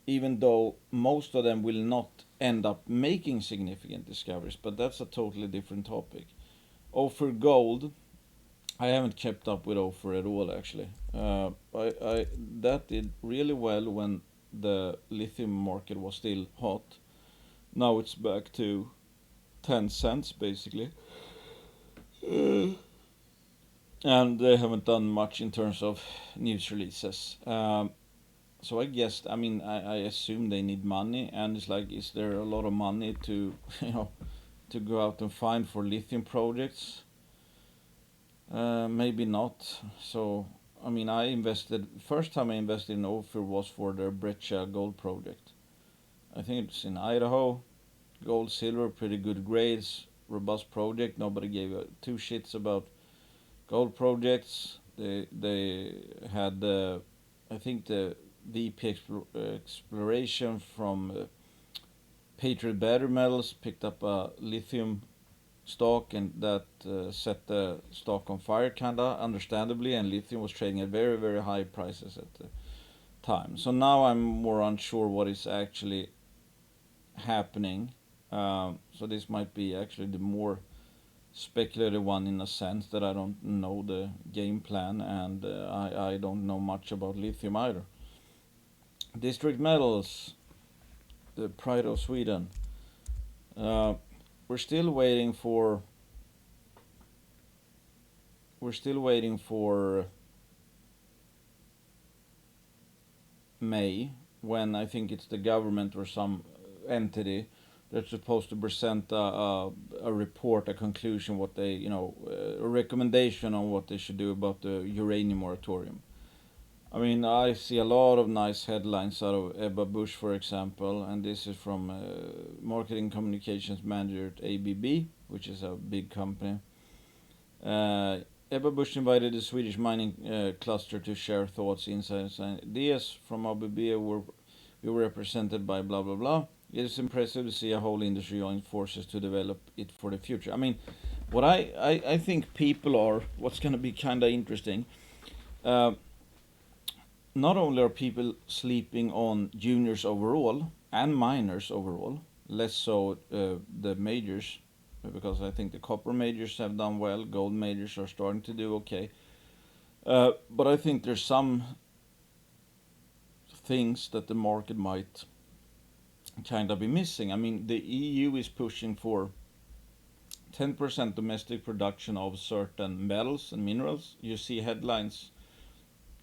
even though most of them will not end up making significant discoveries, but that's a totally different topic. Ophir Gold, I haven't kept up with Ophir at all actually. That did really well when the lithium market was still hot. Now it's back to 10 cents basically. And they haven't done much in terms of news releases. So I guess, I mean, I assume they need money, and it's like, is there a lot of money to, to go out and find for lithium projects? Maybe not. So, I mean, first time I invested in Ophir was for their Breccia gold project. I think it's in Idaho. Gold, silver, pretty good grades, robust project. Nobody gave two shits about gold projects. They had, I think the VP Exploration from Patriot Battery Metals picked up a lithium stock, and that set the stock on fire, kinda understandably, and lithium was trading at very, very high prices at the time. So now I'm more unsure what is actually happening. So this might be actually the more speculative one in a sense that I don't know the game plan, and I don't know much about lithium either. District Metals, the pride of Sweden. We're still waiting for May, when I think it's the government or some entity that's supposed to present a report, a conclusion, what they, a recommendation on what they should do about the uranium moratorium. I mean, I see a lot of nice headlines out of Ebba Busch, for example, and this is from Marketing Communications Manager at ABB, which is a big company. Ebba Busch invited the Swedish mining cluster to share thoughts, insights, and ideas. From ABB, we were represented by blah blah blah. It is impressive to see a whole industry join forces to develop it for the future. I mean, what I think people are, what's going to be kind of interesting, not only are people sleeping on juniors overall and miners overall, less so the majors, because I think the copper majors have done well, gold majors are starting to do okay. But I think there's some things that the market might kind of be missing. I mean, the EU is pushing for 10% domestic production of certain metals and minerals. You see headlines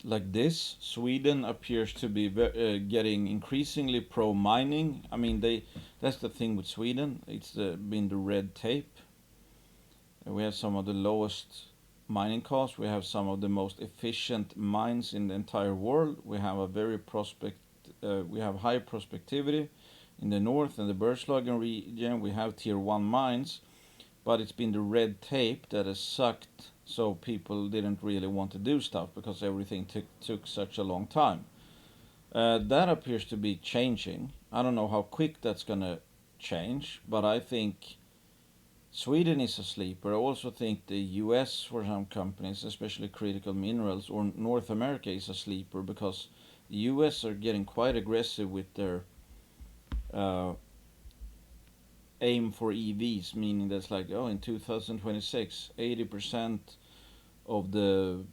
like this. Sweden appears to be getting increasingly pro mining. I mean, that's the thing with Sweden. It's been the red tape. We have some of the lowest mining costs. We have some of the most efficient mines in the entire world. We have a very we have high prospectivity in the north and the Bergslagen region. We have tier 1 mines, but it's been the red tape that has sucked, so people didn't really want to do stuff because everything took such a long time. That appears to be changing. I don't know how quick that's going to change, but I think Sweden is a sleeper. I also think the US for some companies, especially critical minerals, or North America is a sleeper because the US are getting quite aggressive with their aim for EVs, meaning that's like, oh, in 2026, 80% of the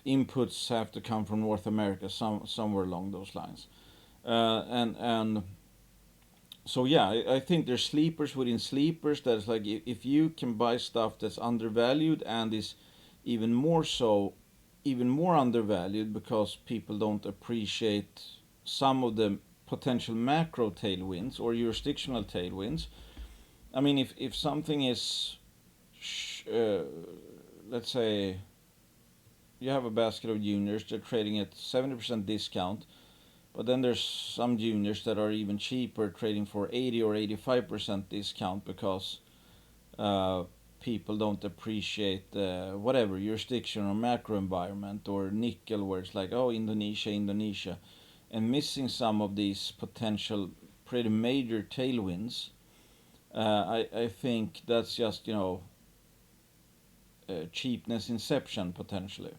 inputs have to come from North America, somewhere along those lines. And so yeah, I think there's sleepers within sleepers. That's like if you can buy stuff that's undervalued and is even more undervalued because people don't appreciate some of the potential macro tailwinds or jurisdictional tailwinds. I mean, if something is, let's say, you have a basket of juniors, they're trading at 70% discount, but then there's some juniors that are even cheaper, trading for 80 or 85% discount because people don't appreciate whatever jurisdiction or macro environment, or nickel, where it's like, oh, Indonesia, and missing some of these potential pretty major tailwinds. I think that's just, cheapness inception potentially.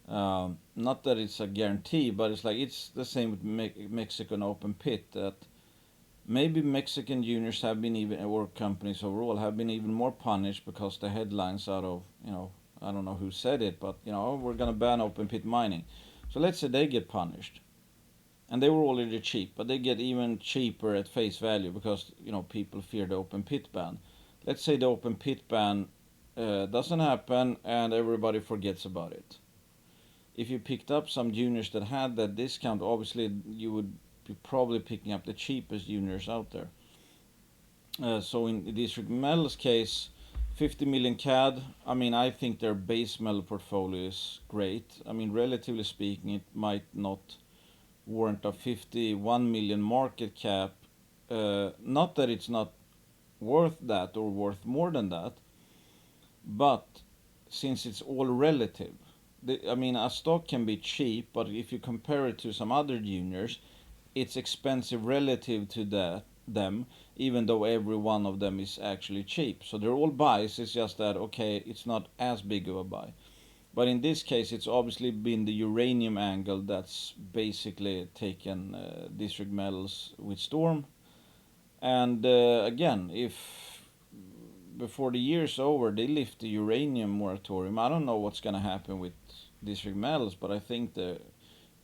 Not that it's a guarantee, but it's like it's the same with Mexican open pit, that maybe Mexican juniors have been even, or companies overall have been even more punished because the headlines out of, I don't know who said it, but we're gonna ban open pit mining. So let's say they get punished, and they were already cheap, but they get even cheaper at face value because people fear the open pit ban. Let's say the open pit ban doesn't happen and everybody forgets about it. If you picked up some juniors that had that discount, obviously you would be probably picking up the cheapest juniors out there. So in District Metals case, 50 million CAD, I mean, I think their base metal portfolio is great. I mean, relatively speaking, it might not warrant a 51 million market cap. Not that it's not worth that or worth more than that, but since it's all relative, I mean, a stock can be cheap, but if you compare it to some other juniors, it's expensive relative to them, even though every one of them is actually cheap. So they're all buys, it's just that, okay, it's not as big of a buy. But in this case, it's obviously been the uranium angle that's basically taken District Metals with storm. And again, if before the year's over they lift the uranium moratorium, I don't know what's going to happen with District Metals, but I think the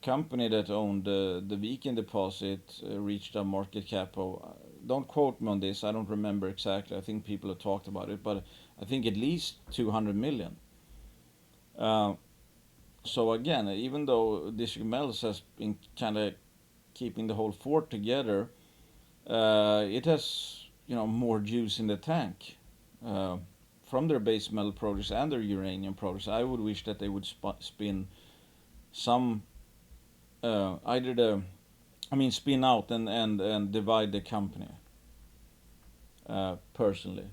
company that owned the Viken deposit reached a market cap of, don't quote me on this, I don't remember exactly, I think people have talked about it, but I think at least 200 million. So again, even though District Metals has been kind of keeping the whole fort together, it has more juice in the tank from their base metal projects and their uranium projects. I would wish that they would spin some spin out and divide the company. Personally.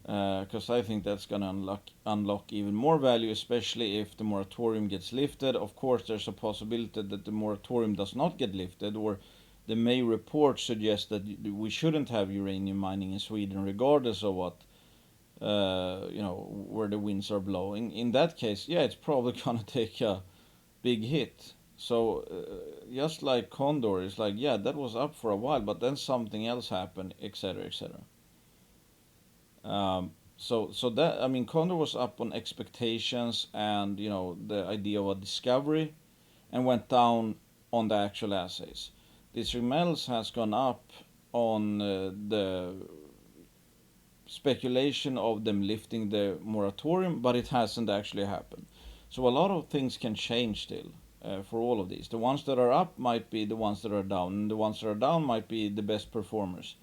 Because I think that's going to unlock even more value, especially if the moratorium gets lifted. Of course, there's a possibility that the moratorium does not get lifted, or the May report suggests that we shouldn't have uranium mining in Sweden, regardless of what, where the winds are blowing. In that case, yeah, it's probably going to take a big hit. So just like Condor, it's like, yeah, that was up for a while, but then something else happened, etc., etc. So that, I mean, Condor was up on expectations and the idea of a discovery, and went down on the actual assays. District Metals has gone up on the speculation of them lifting the moratorium, but it hasn't actually happened. So a lot of things can change still for all of these. The ones that are up might be the ones that are down, and the ones that are down might be the best performers.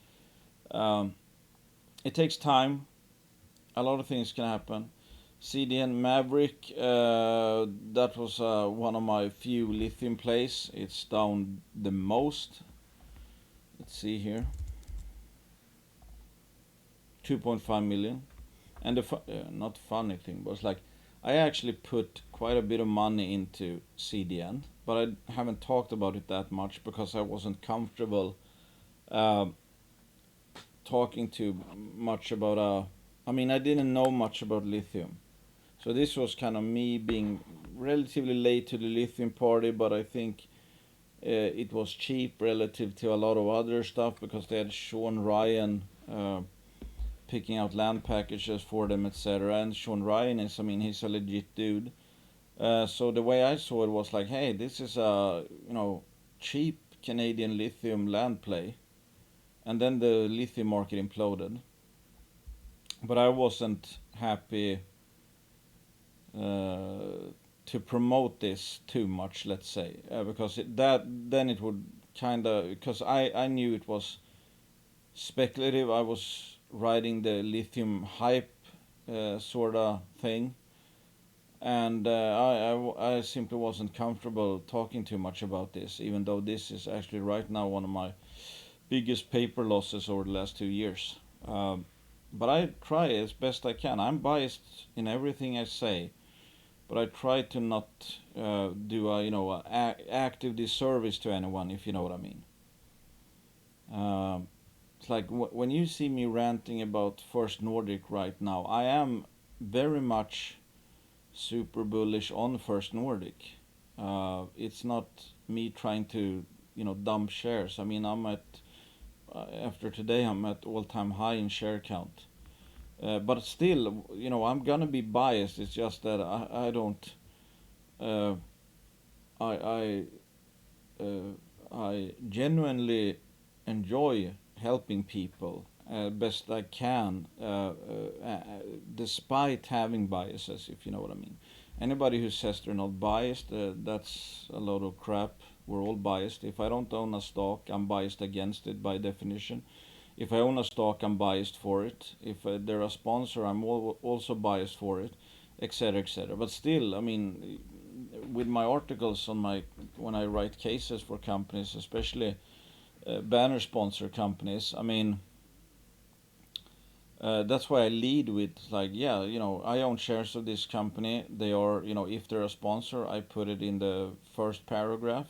It takes time. A lot of things can happen. CDN Maverick, that was one of my few lithium plays. It's down the most. let's see here, 2.5 million. And the not funny thing was like, I actually put quite a bit of money into CDN, but I haven't talked about it that much because I wasn't comfortable uh, talking too much about. I mean, I didn't know much about lithium, so this was kind of me being relatively late to the lithium party. But I think it was cheap relative to a lot of other stuff because they had Sean Ryan. Picking out land packages for them, etc. And Sean Ryan is, I mean, he's a legit dude. So the way I saw it was like, hey, this is a cheap Canadian lithium land play, and then the lithium market imploded. But I wasn't happy to promote this too much, let's say, because then it would kind of, because I knew it was speculative. I was riding the lithium hype sort of thing, and I simply wasn't comfortable talking too much about this, even though this is actually right now one of my biggest paper losses over the last 2 years. But I try as best I can. I'm biased in everything I say, but I try to not do a active disservice to anyone, if you know what I mean. It's like when you see me ranting about First Nordic right now, I am very much super bullish on First Nordic. It's not me trying to dump shares. I mean, I'm at after today I'm at all-time high in share count. But still, I'm gonna be biased. It's just that I don't. Uh, I I genuinely enjoy helping people best I can, despite having biases, if you know what I mean. Anybody who says they're not biased, that's a load of crap. We're all biased. If I don't own a stock, I'm biased against it by definition. If I own a stock, I'm biased for it. If they're a sponsor, I'm also biased for it, etc., etc. But still, I mean, with my articles on my when I write cases for companies, especially banner sponsor companies, I mean, that's why I lead with like, yeah, I own shares of this company. They are, if they're a sponsor, I put it in the first paragraph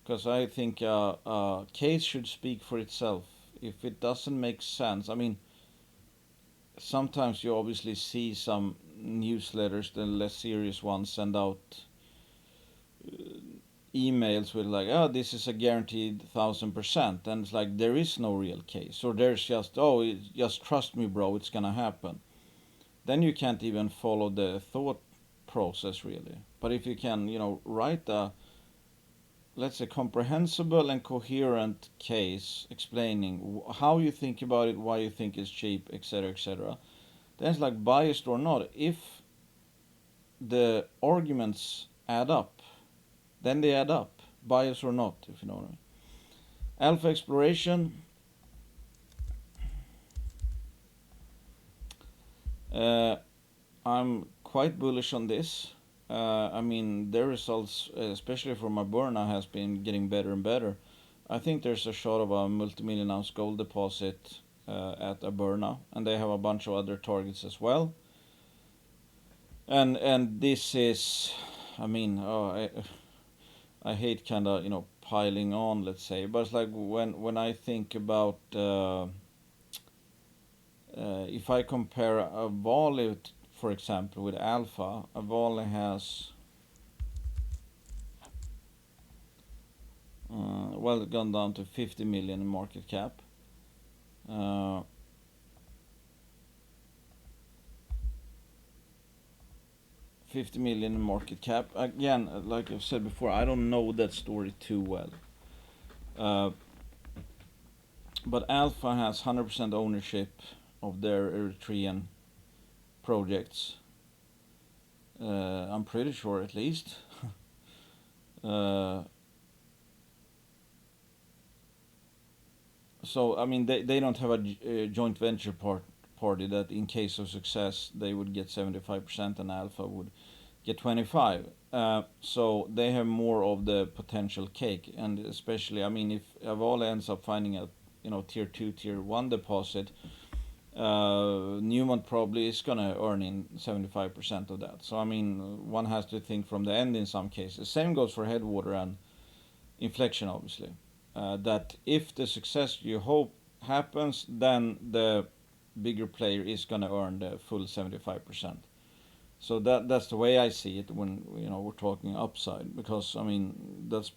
because I think a case should speak for itself. If it doesn't make sense, I mean, sometimes you obviously see some newsletters, the less serious ones, send out emails with like, oh, this is a guaranteed 1,000%, and it's like there is no real case, or there's just, oh, just trust me, bro, it's gonna happen. Then you can't even follow the thought process really. But if you can, write a, let's say, comprehensible and coherent case explaining how you think about it, why you think it's cheap, etc., etc., then it's like biased or not. If the arguments add up, then they add up, bias or not, if you know what I mean. Alpha Exploration. I'm quite bullish on this. I mean, their results, especially for Maburna, has been getting better and better. I think there's a shot of a multi-million ounce gold deposit at Aberna, and they have a bunch of other targets as well. And this is, I mean, I hate kind of piling on, let's say, but it's like when I think about if I compare a Vale, for example, with Alpha, a Vale has gone down to 50 million in market cap. 50 million in market cap. Again, like I've said before, I don't know that story too well. But Alpha has 100% ownership of their Eritrean projects. I'm pretty sure, at least. So, I mean, they don't have a joint venture party that in case of success they would get 75% and Alpha would get 25. So they have more of the potential cake, and especially, I mean, if Avale ends up finding a tier 2, tier 1 deposit, Newmont probably is gonna earn in 75% of that. So I mean, one has to think from the end in some cases. Same goes for Headwater and Inflection, obviously. That if the success you hope happens, then the bigger player is gonna earn the full 75%. So that's the way I see it when we're talking upside, because I mean that's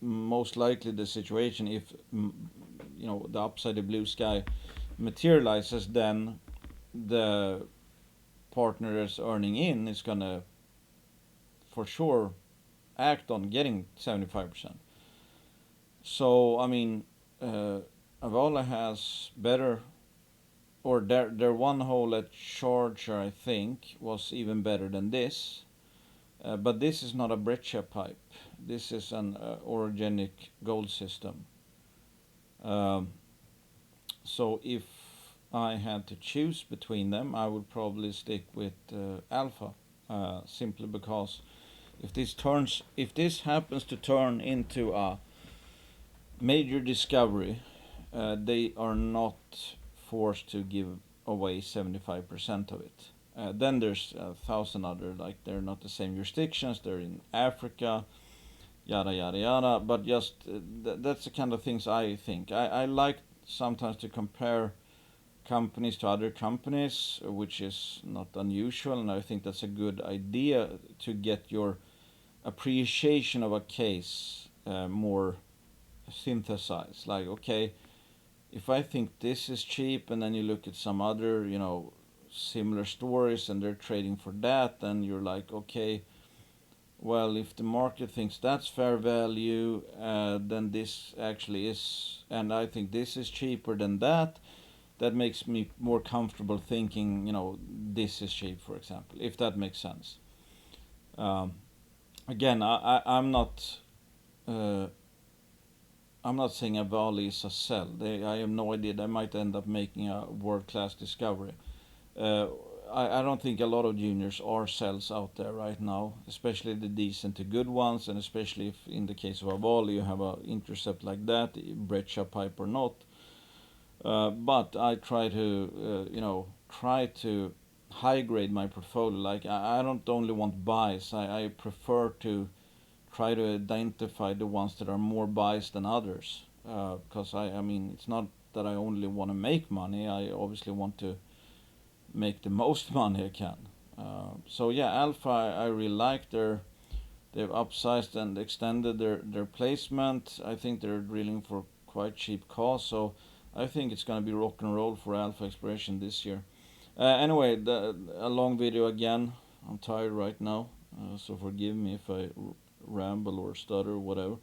most likely the situation. If the upside, the blue sky materializes, then the partner that's earning in is gonna for sure act on getting 75%. So I mean, Avala has better, or their one hole at Charger, I think, was even better than this. But this is not a breccia pipe. This is an orogenic gold system. So if I had to choose between them, I would probably stick with Alpha, simply because if this happens to turn into a major discovery, they are not forced to give away 75% of it. Then there's 1,000 other, like they're not the same jurisdictions, they're in Africa, yada yada yada. But just that's the kind of things I think. I like sometimes to compare companies to other companies, which is not unusual, and I think that's a good idea to get your appreciation of a case more synthesized. Like, okay, if I think this is cheap, and then you look at some other, similar stories, and they're trading for that, then you're like, okay, well, if the market thinks that's fair value, then this actually is, and I think this is cheaper than that. That makes me more comfortable thinking, this is cheap, for example, if that makes sense. Again, I'm not. I'm not saying Avali is a sell. I have no idea. They might end up making a world-class discovery. I don't think a lot of juniors are sells out there right now, especially the decent to good ones, and especially if in the case of Avali you have an intercept like that, breccia pipe or not. But I try to high grade my portfolio. Like I don't only want buys. I prefer to try to identify the ones that are more biased than others. Because I mean, it's not that I only want to make money. I obviously want to make the most money I can. So yeah, Alpha, I really like they've upsized and extended their placement. I think they're drilling for quite cheap cost. So I think it's gonna be rock and roll for Alpha Exploration this year. Anyway, a long video again. I'm tired right now, so forgive me if I ramble or stutter or whatever.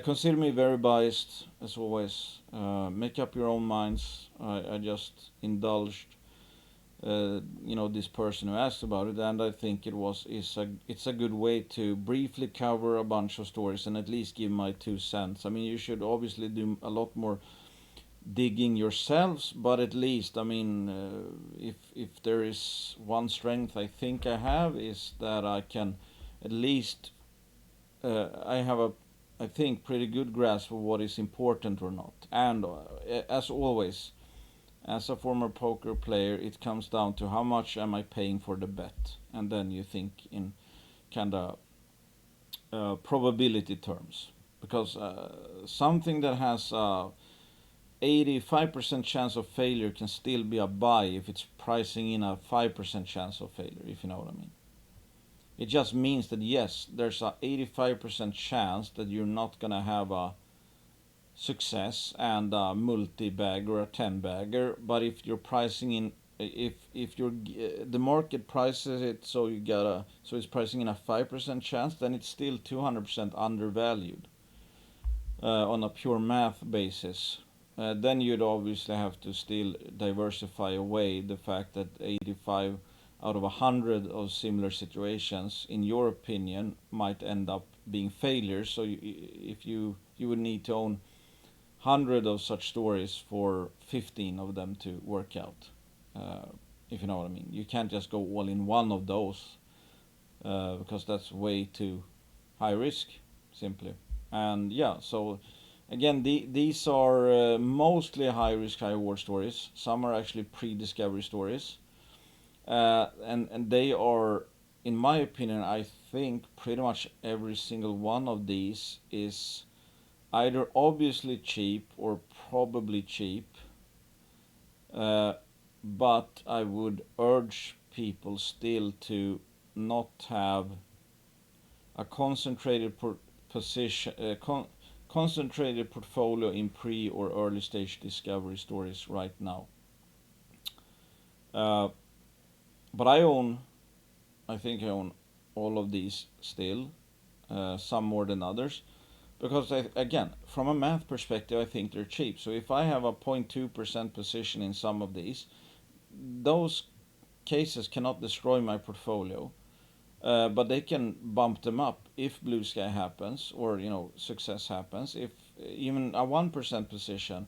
Consider me very biased as always. Make up your own minds. I just indulged, this person who asked about it, and I think it's a good way to briefly cover a bunch of stories and at least give my 2 cents. I mean, you should obviously do a lot more digging yourselves, but at least, I mean, if there is one strength I think I have, is that I can at least I have I think pretty good grasp of what is important or not. And as always, as a former poker player, it comes down to how much am I paying for the bet, and then you think in kind of probability terms, because something that has 85% chance of failure can still be a buy if it's pricing in a 5% chance of failure, if you know what I mean. It just means that yes, there's a 85% chance that you're not gonna have a success and a multi-bag or a 10-bagger, but if you're pricing in, if you're the market prices it so it's pricing in a 5% chance, then it's still 200% undervalued on a pure math basis. Then you'd obviously have to still diversify away the fact that 85 out of 100 of similar situations, in your opinion, might end up being failures. So if you would need to own 100 of such stories for 15 of them to work out, if you know what I mean. You can't just go all in one of those, because that's way too high risk, simply. And yeah, so again, these are mostly high risk, high reward stories. Some are actually pre-discovery stories, and they are, in my opinion, I think pretty much every single one of these is either obviously cheap or probably cheap. Uh, but I would urge people still to not have a position, concentrated portfolio in pre or early stage discovery stories right now. Uh, but I think I own all of these still, some more than others, because again, from a math perspective, I think they're cheap. So if I have a 0.2% position in some of these, those cases cannot destroy my portfolio. But they can bump them up if blue sky happens, or success happens. If even a 1% position,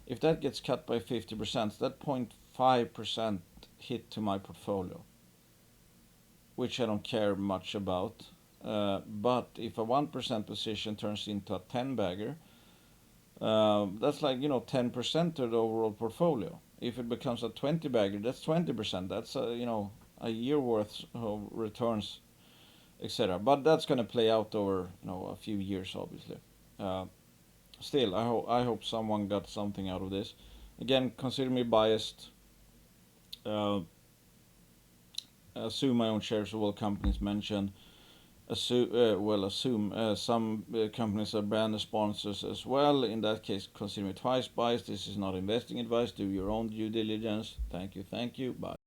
if that gets cut by 50%, that 0.5% hit to my portfolio, which I don't care much about. But if a 1% position turns into a 10 bagger, that's like 10% of the overall portfolio. If it becomes a 20 bagger, that's 20%. That's a year worth of returns, etc. But that's going to play out over a few years, obviously. Uh, Still, I hope someone got something out of this. Again, consider me biased. Uh, assume I own shares of all companies mentioned. Assume some companies are brand sponsors as well. In that case, consider me twice biased. This is not investing advice. Do your own due diligence. Thank you. Bye.